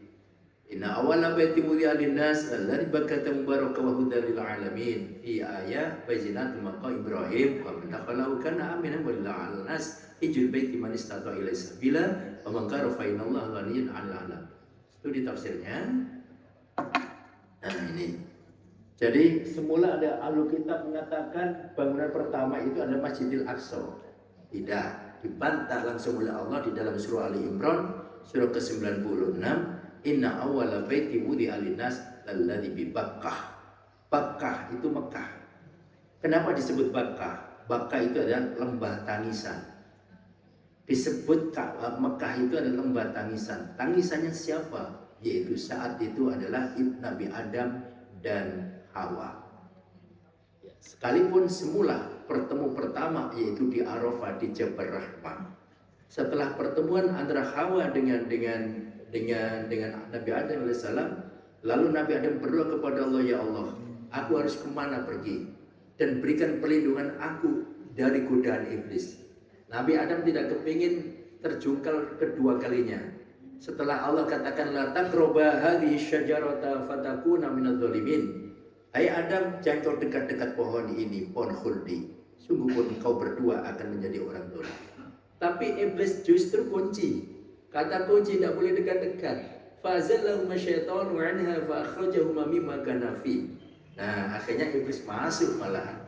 Inna awwala baiti wudi'a lin-nas alladzi bakkata mubarakan wa hudan lil alamin. Fi ayat bayyinatul maqam Ibrahim wa man dakhalahu kana aminan wa lil nas hijjul baiti man istata'a ilaihi sabila wa man kafara fa innallaha ghaniyyun 'anil 'alamin. Itu di tafsirnya. Nah ini. Jadi semula ada Alkitab mengatakan bangunan pertama itu adalah Masjidil Aqsa. Tidak, dibantah langsung oleh Allah di dalam surah Ali Imran surah ke-96. Inna awwala baiti wudi'a lin-nas alladzi bi Bakkah. Bakkah itu Mekah. Kenapa disebut Bakkah? Bakkah itu adalah lembah tangisan. Disebut Mekah itu adalah lembah tangisan. Tangisannya siapa? Yaitu saat itu adalah Nabi Adam dan Hawa. Sekalipun semula pertemuan pertama yaitu di Arafah di Jabal Rahmah. Setelah pertemuan antara Hawa dengan Nabi Adam alaihissalam, lalu Nabi Adam berdoa kepada Allah, ya Allah, aku harus kemana pergi dan berikan perlindungan aku dari godaan iblis. Nabi Adam tidak kepingin terjungkal kedua kalinya. Setelah Allah katakan la taqrabu hadhihi syajarata fatakuna minadh dhalimin. Hai Adam, jangan kau dekat-dekat pohon ini, pohon khuldi. Sungguh pun kau berdua akan menjadi orang zalim. Tapi iblis justru kunci. Kata kunci tidak boleh dekat-dekat. Fazallahuma syaitanu anha fa akhrajahuma mimma kana fi. Nah, akhirnya iblis masuk malahan.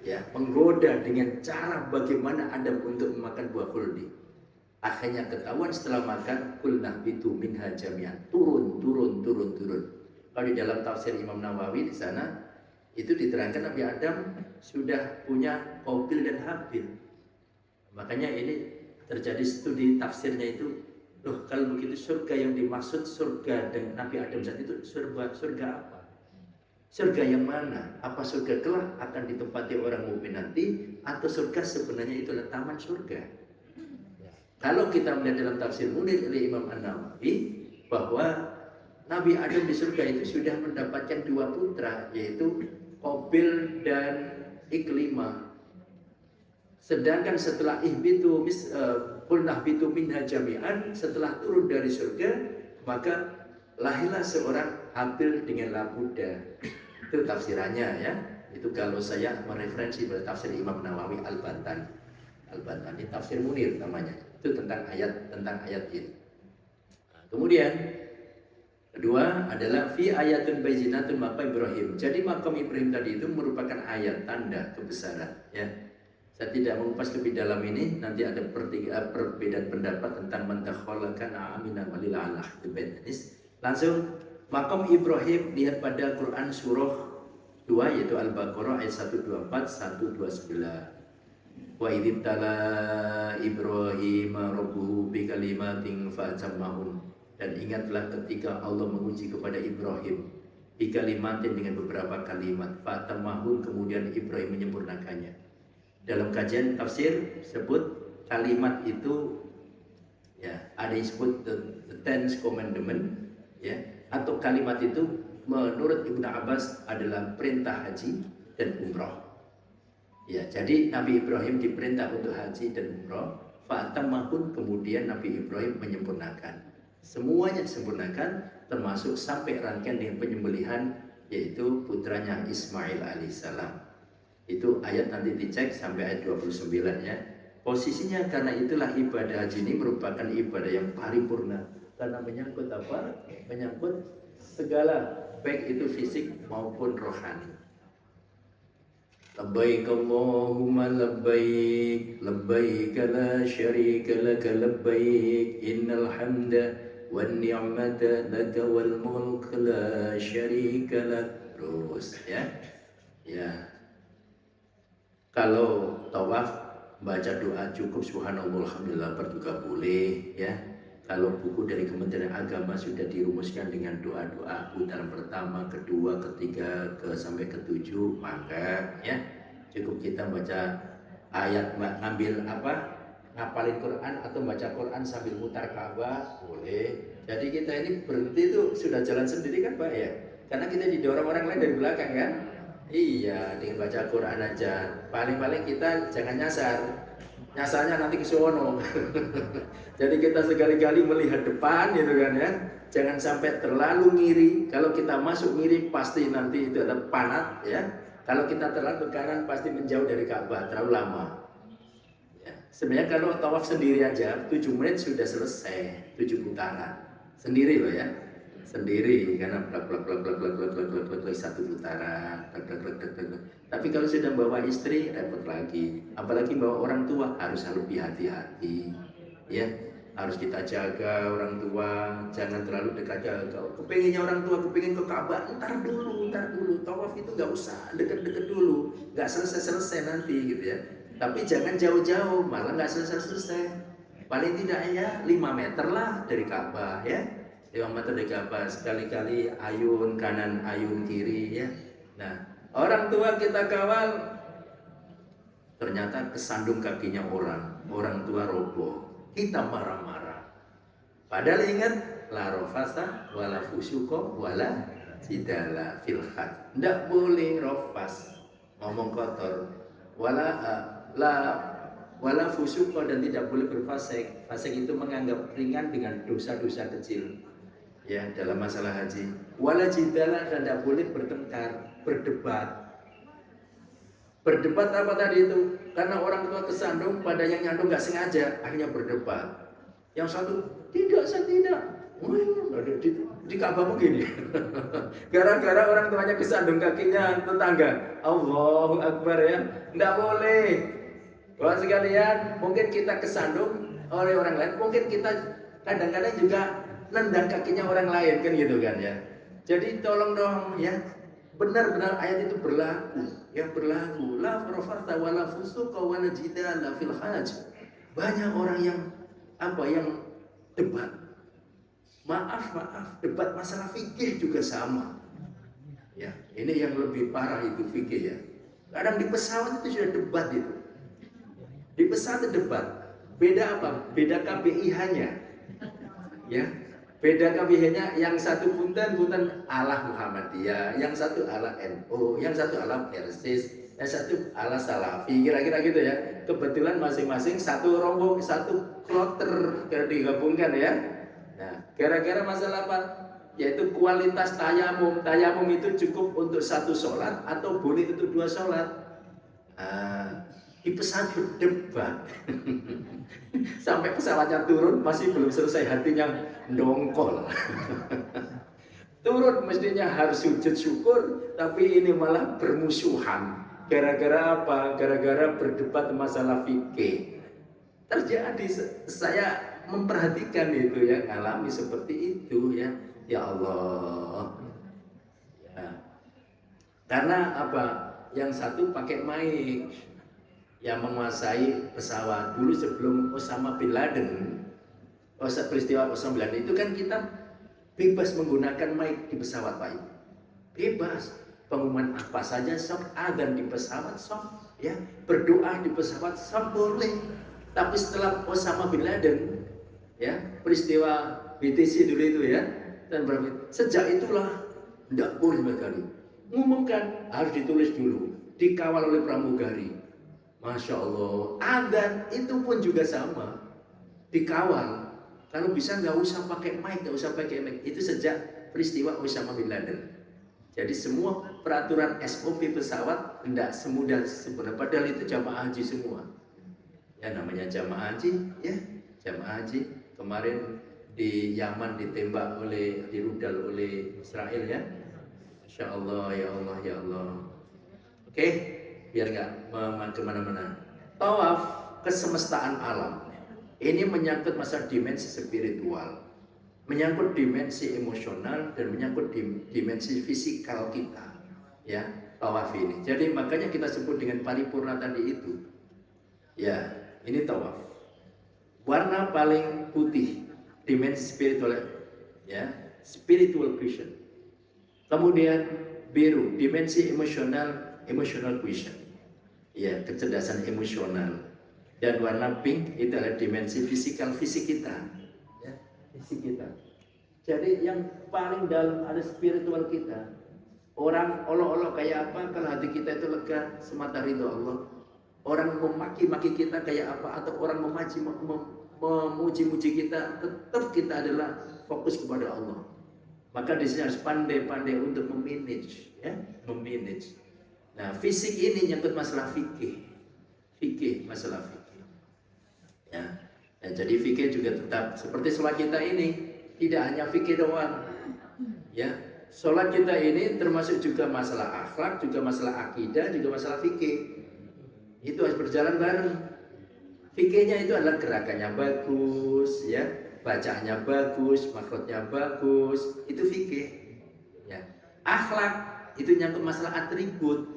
Ya, menggoda dengan cara bagaimana Adam untuk memakan buah khuldi. Akhirnya ketahuan setelah makan, kulnah bitu minha jami'an. Turun. Kalau di dalam tafsir Imam Nawawi di sana itu diterangkan Nabi Adam sudah punya Qabil dan Habil. Makanya ini terjadi studi tafsirnya itu. Loh, kalau begitu surga yang dimaksud surga dengan Nabi Adam saat itu surga apa? Surga yang mana? Apa surga kelak akan ditempati orang mukmin nanti, atau surga sebenarnya itu adalah taman surga? Kalau kita melihat dalam tafsir Munir oleh Imam An-Nawawi bahwa Nabi Adam di surga itu sudah mendapatkan dua putra, yaitu Qabil dan Iklimah. Sedangkan setelah qulnah bitu minha jami'an, setelah turun dari surga, maka lahirlah seorang Habil dengan Labuda. Itu tafsirannya ya. Itu kalau saya mereferensi pada tafsir Imam Nawawi Al-Bantani tafsir Munir namanya. Itu tentang ayat ini. Kemudian kedua adalah fi ayatun bayyinatun maqam Ibrahim. Jadi makam Ibrahim tadi itu merupakan ayat tanda kebesaran ya. Saya tidak mengupas lebih dalam ini, nanti ada perbedaan pendapat tentang mendakhalkan aminan walilah Langsung makam Ibrahim lihat pada Quran surah 2 yaitu Al-Baqarah ayat 124 129. Wa idzibtala Ibrahim rabbuhu bikalimatin fa'atammahun. Dan ingatlah ketika Allah menguji kepada Ibrahim bikalimatin dengan beberapa kalimat fa'atammahun, kemudian Ibrahim menyempurnakannya. Dalam kajian tafsir sebut kalimat itu ya ada yang disebut the Ten Commandment ya, atau kalimat itu menurut Ibnu Abbas adalah perintah haji dan umroh. Ya, jadi Nabi Ibrahim diperintah untuk haji dan umroh, fa'atammahun, kemudian Nabi Ibrahim menyempurnakan. Semuanya disempurnakan termasuk sampai rangkaian dengan penyembelihan yaitu putranya Ismail alaihissalam. Itu ayat nanti dicek sampai ayat 29 ya. Posisinya karena itulah ibadah haji ini merupakan ibadah yang paripurna karena menyangkut apa? Menyangkut segala baik itu fisik maupun rohani. Labbaik Allahumma labbaik, labbaik la syarika laka labbaik, innal hamda wan ni'mata laka wal mulk la syarika lak. Terus ya. Ya. Kalau tawaf baca doa cukup subhanallah alhamdulillah juga boleh ya. Kalau buku dari Kementerian Agama sudah dirumuskan dengan doa-doa putaran pertama, kedua, ketiga, sampai ketujuh, maka ya cukup kita baca ayat, ngambil apa, ngapalin Quran atau baca Quran sambil mutar Ka'bah boleh. Jadi kita ini berhenti itu sudah jalan sendiri kan Pak ya, karena kita didorong orang lain dari belakang kan. Iya, dengan baca Quran aja. Paling-paling kita jangan nyasar. Nyasarnya nanti ke sono. Jadi kita sekali-kali melihat depan gitu kan ya. Jangan sampai terlalu ngiri. Kalau kita masuk ngiri pasti nanti itu ada panat ya. Kalau kita terlalu ke kanan pasti menjauh dari Ka'bah, terlalu lama. Ya. Sebenarnya kalau tawaf sendiri aja 7 menit sudah selesai 7 putaran. Sendiri loh ya. Sendiri karena satu putaran. Tapi kalau sudah bawa istri repot lagi, apalagi bawa orang tua harus lebih hati-hati ya, harus kita jaga orang tua, jangan terlalu dekat. Kepengennya orang tua kepengin ke Ka'bah, ntar dulu tawaf itu nggak usah deket-deket dulu, nggak selesai nanti gitu ya. Tapi jangan jauh-jauh, malah nggak selesai. Paling tidak ya 5 meter lah dari Ka'bah ya. 5 meter dari Ka'bah, sekali-kali ayun kanan, ayun kiri ya. Nah, orang tua kita kawal, ternyata kesandung kakinya orang tua roboh, kita marah-marah. Padahal ingat, la rofasa, wala fusuko, wala jidala fil hajj. Tidak boleh rofas, ngomong kotor, wala fusuko, dan tidak boleh berfasik. Fasik itu menganggap ringan dengan dosa-dosa kecil. Ya, dalam masalah haji. Wala jidala, dan tidak boleh bertengkar, berdebat. Berdebat apa tadi itu? Karena orang tua kesandung, pada yang nyandung nggak sengaja, akhirnya berdebat. Yang satu, saya tidak. Di Ka'bah begini. Gara-gara orang tuanya kesandung kakinya tetangga. Allahu Akbar ya. Nggak boleh. Wah sekalian, mungkin kita kesandung oleh orang lain, mungkin kita kadang-kadang juga nendang kakinya orang lain kan gitu kan ya. Jadi tolong dong ya, benar-benar ayat itu berlaku, yang berlaku. La rafatha wala fusuqa wala jidala fil hajj. Banyak orang yang debat. Maaf, debat masalah fikih juga sama. Ya, ini yang lebih parah itu fikih ya. Kadang di pesawat itu sudah debat itu. Di pesawat debat. Beda apa? Beda KPIH-nya. Ya. Beda KPIH-nya, yang satu punten ala Muhammadiyah, yang satu ala NU, yang satu ala Persis, yang satu ala Salafi, kira-kira gitu ya. Kebetulan masing-masing satu rombong, satu kloter digabungkan ya. Nah, gara-gara masalah apa? Yaitu kualitas tayamum. Tayamum itu cukup untuk 1 sholat atau boleh untuk 2 sholat. Di pesawat berdebat. Sampai pesawatnya turun masih belum selesai, hatinya dongkol. Turun mestinya harus sujud syukur, tapi ini malah bermusuhan. Gara-gara apa? Gara-gara berdebat masalah fikih. Terjadi, saya memperhatikan itu ya, ngalami seperti itu ya. Ya Allah. Ya. Karena apa? Yang satu pakai mic, yang menguasai pesawat. Dulu sebelum Osama bin Laden, peristiwa Osama bin Laden itu kan kita bebas menggunakan mic di pesawat, Pak Ibu. Bebas. Pengumuman apa saja sok, adzan di pesawat sok, ya, berdoa di pesawat sok boleh. Tapi setelah Osama bin Laden, ya, peristiwa BTC dulu itu ya, dan sejak itulah tidak boleh sekali. Ngumumkan harus ditulis dulu, dikawal oleh pramugari. Masya Allah, adzan itu pun juga sama, dikawal. Kalau bisa nggak usah pakai mic, nggak usah pakai mic. Itu sejak peristiwa Osama bin Laden. Jadi semua peraturan SOP pesawat tidak semudah sebenarnya. Padahal itu jamaah haji semua. Ya namanya jamaah haji, ya jamaah haji. Kemarin di Yaman ditembak dirudal oleh Israel ya. Insya Allah, ya Allah, ya Allah. Oke, biar nggak kemana-mana. Tawaf kesemestaan alam. Ini menyangkut masalah dimensi spiritual, menyangkut dimensi emosional, dan menyangkut dimensi fisikal kita, ya, tawaf ini. Jadi makanya kita sebut dengan paripurna tadi itu. Ya, ini tawaf. Warna paling putih, dimensi spiritual, ya, spiritual question. Kemudian biru, dimensi emosional, emotional question. Ya, kecerdasan emosional. Dan warna pink itu adalah dimensi fisikal, fisik kita. Ya, fisik kita. Jadi yang paling dalam ada spiritual kita. Orang olok-olok kayak apa, kalau hati kita itu lega, semata ridho Allah. Orang memaki-maki kita kayak apa, atau orang memuji-muji kita, tetap kita adalah fokus kepada Allah. Maka di sini harus pandai-pandai untuk memanage, ya, memanage. Nah, fisik ini nyangkut masalah fikih, masalah fikih. Ya. Nah, jadi fikih juga tetap seperti sholat kita ini, tidak hanya fikih doang. Ya, sholat kita ini termasuk juga masalah akhlak, juga masalah akidah, juga masalah fikih. Itu harus berjalan bareng. Fikihnya itu adalah gerakannya bagus, ya, bacaannya bagus, makhrajnya bagus, itu fikih. Ya. Akhlak itu nyangkut masalah atribut.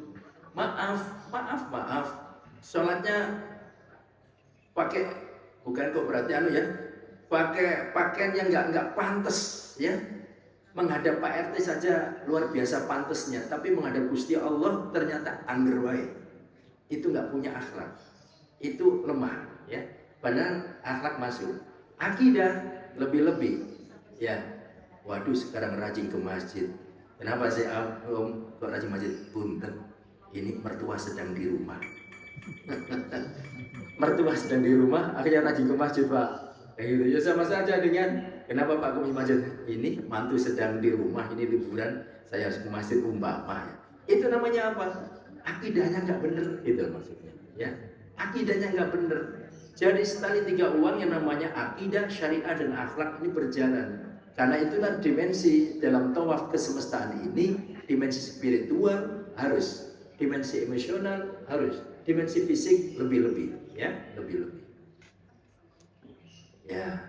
Maaf. Sholatnya pakai, bukan kok berarti ya, pakai pakaian yang nggak pantas, ya, menghadap Pak RT saja luar biasa pantasnya, tapi menghadap Gusti Allah ternyata angger wae. Itu nggak punya akhlak, itu lemah, ya. Padahal akhlak masuk, akidah lebih-lebih, ya. Waduh, sekarang rajin ke masjid. Kenapa sih Om kok rajin masjid? Punten, ini mertua sedang di rumah. Mertua sedang di rumah, akhirnya rajin ke masjid, Pak. Kayak gitu. Ya sama saja dengan kenapa Pak ke masjid? Ini mantu sedang di rumah, ini liburan, saya harus ke masjid umpama. Itu namanya apa? Akidahnya nggak bener, itu maksudnya. Ya, akidahnya nggak bener. Jadi setali tiga uang yang namanya akidah, syariah, dan akhlak ini berjalan. Karena itulah dimensi dalam tawaf kesemestaan ini, dimensi spiritual harus, dimensi emosional harus, dimensi fisik lebih-lebih. Ya, lebih-lebih. Ya,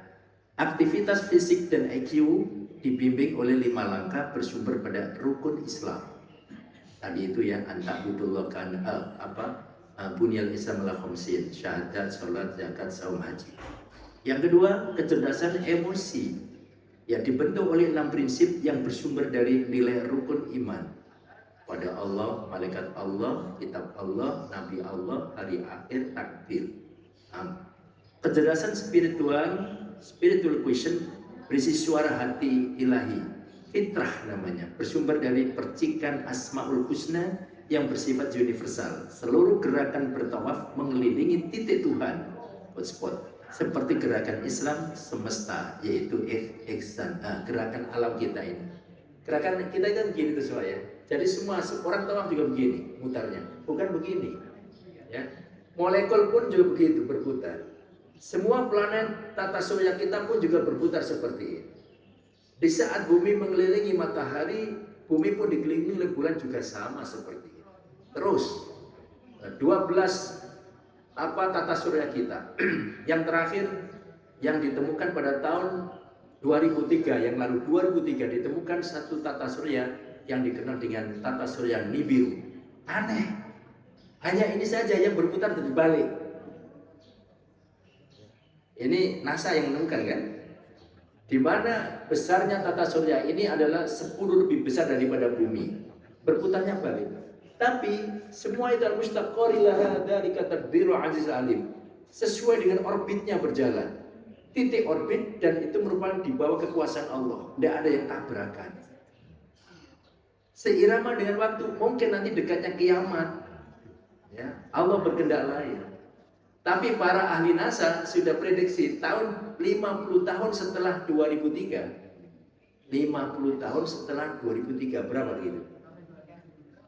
aktivitas fisik dan IQ dibimbing oleh 5 langkah bersumber pada rukun Islam. Tadi itu ya, antakudullah kan bunyal Islam ala khamsin, syahadat, salat, zakat, saum, haji. Yang kedua, kecerdasan emosi yang dibentuk oleh 6 prinsip yang bersumber dari nilai rukun iman pada Allah, malaikat Allah, kitab Allah, nabi Allah, hari akhir, takdir. Kecerdasan spiritual question berisi suara hati ilahi, fitrah namanya, bersumber dari percikan Asmaul Husna yang bersifat universal. Seluruh gerakan bertawaf mengelilingi titik Tuhan, hotspot, seperti gerakan Islam semesta, yaitu ihsan, gerakan alam kita ini. Gerakan kita itu begini tuh ya. Jadi semua orang tawaf juga begini mutarnya, bukan begini. Ya, molekul pun juga begitu berputar. Semua planet tata surya kita pun juga berputar seperti ini. Di saat bumi mengelilingi matahari, bumi pun dikelilingi oleh bulan juga sama seperti ini. Terus 12 tata surya kita. Yang terakhir yang ditemukan pada tahun 2003, yang lalu 2003 ditemukan satu tata surya yang dikenal dengan tata surya Nibiru. Aneh, hanya ini saja yang berputar terbalik. Ini NASA yang menemukan kan, di mana besarnya tata surya ini adalah 10 lebih besar daripada bumi, berputarnya balik. Tapi semua itu al-mustaqarri laha dzalika taqdiru aziz alim, sesuai dengan orbitnya berjalan. Titik orbit, dan itu merupakan di bawah kekuasaan Allah. Tidak ada yang tabrakan. Seirama dengan waktu, mungkin nanti dekatnya kiamat. Ya, Allah berkehendak lain. Tapi para ahli NASA sudah prediksi tahun 50 tahun setelah 2003. 50 tahun setelah 2003, berapa gitu?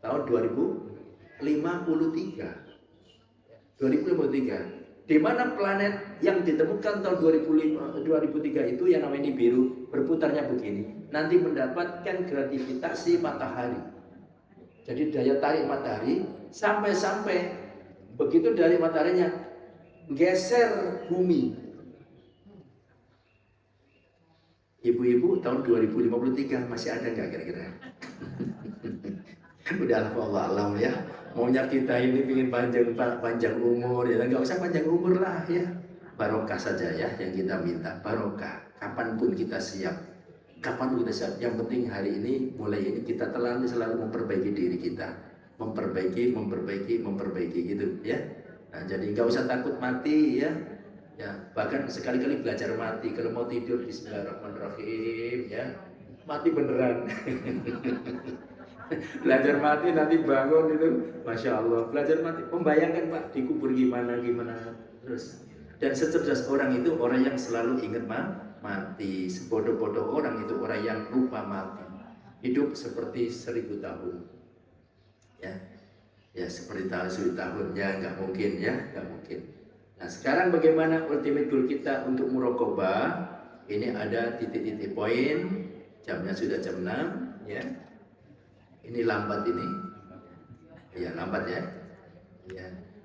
Tahun 2053. Di mana planet yang ditemukan tahun 2003 itu yang namanya Nibiru berputarnya begini, nanti mendapatkan gravitasi matahari. Jadi daya tarik matahari sampai begitu dari mataharinya geser bumi. Ibu-ibu tahun 2053 masih ada nggak kira-kira? Udah Allah alam ya. Maunya kita ini ingin panjang umur, ya nggak usah panjang umur lah ya. Barokah saja ya yang kita minta, barokah. Kapanpun kita siap, Yang penting hari ini, mulai ini kita selalu memperbaiki diri kita, memperbaiki gitu ya. Nah, jadi nggak usah takut mati ya. Ya, bahkan sekali-kali belajar mati. Kalau mau tidur Bismillahirrahmanirrahim ya, mati beneran. Belajar mati nanti bangun itu, masya Allah. Belajar mati, membayangkan Pak dikubur gimana terus. Dan secerdas orang itu orang yang selalu ingat mati. Sebodoh-bodoh orang itu orang yang lupa mati. Hidup seperti 1000 tahun. Ya seperti 1000 tahun ya, nggak mungkin ya, nggak mungkin. Nah sekarang bagaimana ultimate goal kita untuk muraqabah? Ini ada titik-titik poin. Jamnya sudah jam 6 ya. Ini lambat ini, ya lambat ya.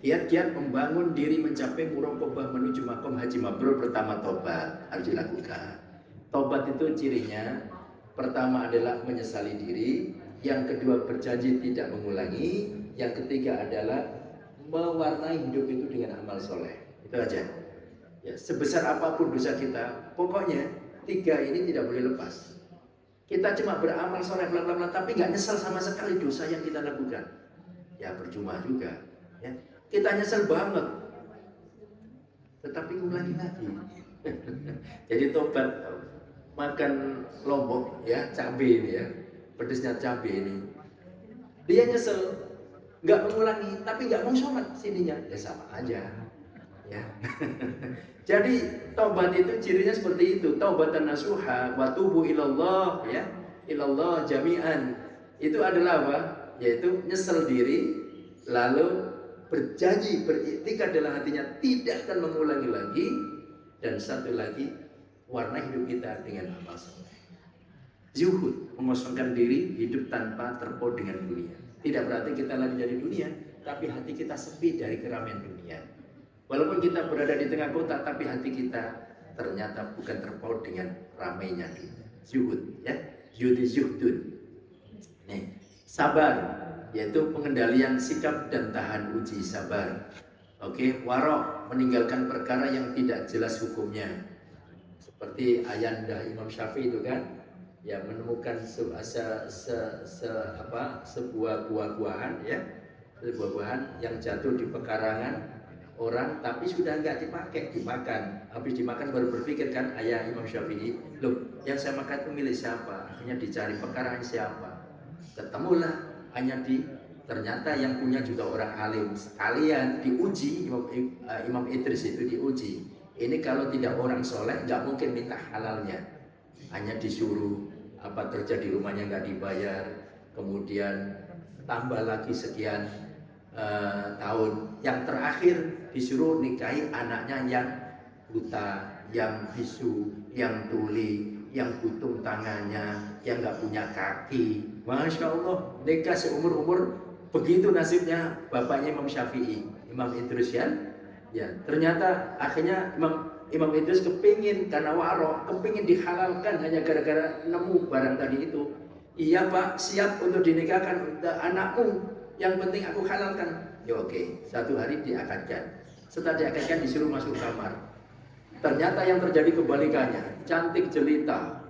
Kiat-kiat membangun diri mencapai muraqabah menuju makom haji mabrur. Pertama, tobat harus dilakukan. Tobat itu cirinya, pertama adalah menyesali diri, yang kedua berjanji tidak mengulangi, yang ketiga adalah mewarnai hidup itu dengan amal soleh. Itu aja. Ya, sebesar apapun dosa kita, pokoknya 3 ini tidak boleh lepas. Kita cuma beramal soleh pelan-pelan, tapi nggak nyesel sama sekali dosa yang kita lakukan. Ya percuma juga. Ya. Kita nyesel banget, tetapi ulangi lagi. Jadi tobat, makan lombok ya, cabai ini ya, pedesnya cabai ini. Dia nyesel, nggak mengulangi, tapi nggak mau sholat sininya, ya sama aja. Ya. Jadi taubat itu cirinya seperti itu, taubatan nasuha wa tubu ilallah ya, ilallah jami'an. Itu adalah apa? Yaitu nyesel diri, lalu berjanji, beriktikad dalam hatinya tidak akan mengulangi lagi, dan satu lagi warna hidup kita dengan amal soleh. Zuhud, mengosongkan diri, hidup tanpa terpaut dengan dunia. Tidak berarti kita lari dari dunia, tapi hati kita sepi dari keramaian dunia. Walaupun kita berada di tengah kota, tapi hati kita ternyata bukan terpaut dengan ramainya dunia. Zuhud, ya, zuhdun. Nih, sabar, yaitu pengendalian sikap dan tahan uji, sabar. Oke, warok, meninggalkan perkara yang tidak jelas hukumnya. Seperti ayanda Imam Syafi'i itu kan, ya menemukan sebuah buah-buahan ya, sebuah buah-buahan yang jatuh di pekarangan orang, tapi sudah nggak dimakan. Habis dimakan baru berpikir kan ayah Imam Syafi'i, loh yang saya makan itu milik siapa? Akhirnya dicari pekarangan siapa. Ketemulah hanya ternyata yang punya juga orang alim. Sekalian diuji, Imam Idris itu diuji. Ini kalau tidak orang soleh nggak mungkin minta halalnya. Hanya disuruh apa kerja di rumahnya nggak dibayar, kemudian tambah lagi sekian tahun. Yang terakhir disuruh nikahi anaknya yang buta, yang bisu, yang tuli, yang butung tangannya, yang nggak punya kaki. Masya Allah, nikah seumur-umur Begitu nasibnya bapaknya Imam Syafi'i, Imam Idrus ya. Ya, ternyata akhirnya Imam Idrus kepingin karena waro, kepingin dihalalkan hanya gara-gara nemu barang tadi itu. Iya Pak, siap untuk dinikahkan untuk anakmu. Yang penting aku halalkan. Ya oke, satu hari diakadkan. Setelah diakadkan disuruh masuk kamar. Ternyata yang terjadi kebalikannya, cantik jelita,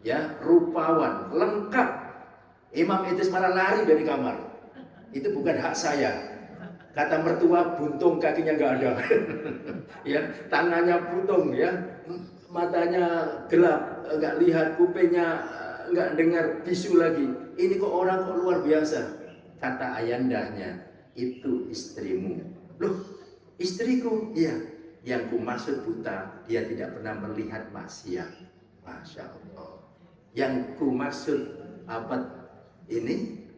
ya rupawan, lengkap. Imam Idris malah lari dari kamar. Itu bukan hak saya. Kata mertua, buntung kakinya nggak ada, ya tangannya buntung, ya matanya gelap, nggak lihat, kupingnya nggak dengar, bisu lagi. Ini kok orang kok luar biasa. Kata ayandanya, itu istrimu. Loh, istriku? Iya. Yang ku maksud buta, dia tidak pernah melihat maksiat. Masya Allah. Yang ku maksud apa ini?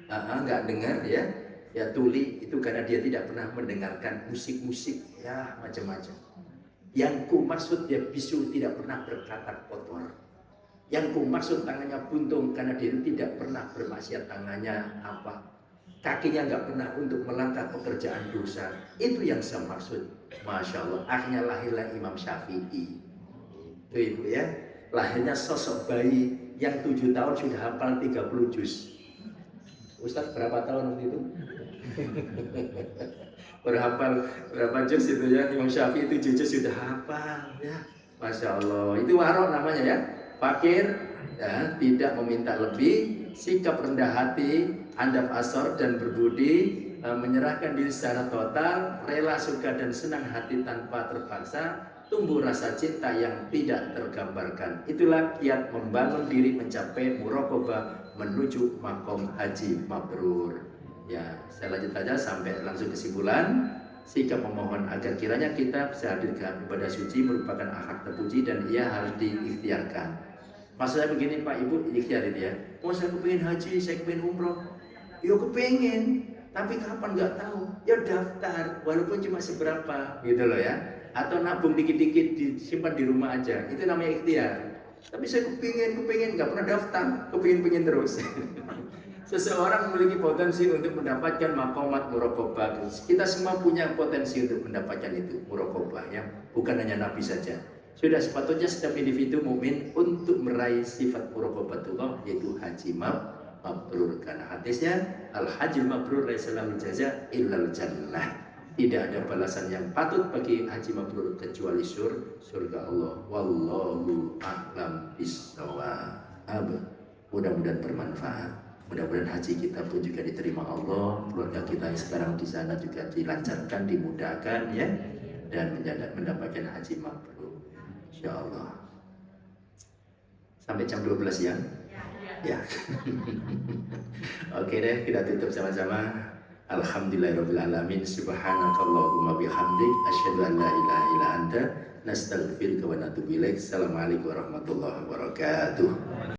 Nggak dengar ya. Ya tuli itu karena dia tidak pernah mendengarkan musik-musik ya macam-macam. Yang ku maksud dia bisu, tidak pernah berkata kotor. Yang ku maksud tangannya buntung karena dia tidak pernah bermaksiat, tangannya apa? Kakinya nggak pernah untuk melangkah pekerjaan dosa. Itu yang saya maksud. Masya Allah. Akhirnya lahirlah Imam Syafi'i. Itu ibu ya. Lahirnya sosok bayi yang 7 tahun sudah hafal 30 juz. Ustadz berapa tahun waktu itu? berapa juz itu ya. Imam Syafi'i 7 juz sudah hafal ya. Masya Allah. Itu waro namanya ya. Fakir ya, tidak meminta lebih, sikap rendah hati, andap asor dan berbudi, menyerahkan diri secara total, rela suka dan senang hati tanpa terpaksa, tumbuh rasa cinta yang tidak tergambarkan. Itulah kiat membangun diri mencapai muraqabah menuju makom haji mabrur. Ya, saya lanjut saja sampai langsung kesimpulan. Sikap memohon agar kiranya kita bisa hadir ke ibadah suci merupakan akhlak terpuji dan ia harus diikhtiarkan. Maksudnya begini Pak Ibu, ikhtiar itu ya. Oh saya kepingin haji, saya kepingin umroh. Yo kepingin, tapi kapan nggak tahu. Ya daftar, walaupun cuma seberapa, gitu loh ya. Atau nabung dikit-dikit disimpan di rumah aja. Itu namanya ikhtiar. Tapi saya kepingin, nggak pernah daftar, kepingin terus. Seseorang memiliki potensi untuk mendapatkan maqamat muraqabah. Kita semua punya potensi untuk mendapatkan itu, muraqabah ya. Bukan hanya Nabi saja. Sudah sepatutnya setiap individu mukmin untuk meraih sifat muraqabatullah, yaitu haji mabrur. Karena hadisnya al haji mabrur laisa lahu jaza illal jannah. Tidak ada balasan yang patut bagi haji mabrur kecuali surga Allah. Wallahu a'lam bishawab. Mudah-mudahan bermanfaat. Mudah-mudahan haji kita pun juga diterima Allah. Keluarga kita yang sekarang di sana juga dilancarkan, dimudahkan ya, dan mendapatkan haji mabrur. Insyaallah. Sampai jam 12 siang. Ya. Oke deh, kita tutup sama-sama. Alhamdulillahirabbil alamin. Subhanakallahumma bihamdik asyhadu an la ilaha illa anta nastaghfiruka wa natubu ilaik. Assalamualaikum warahmatullahi wabarakatuh.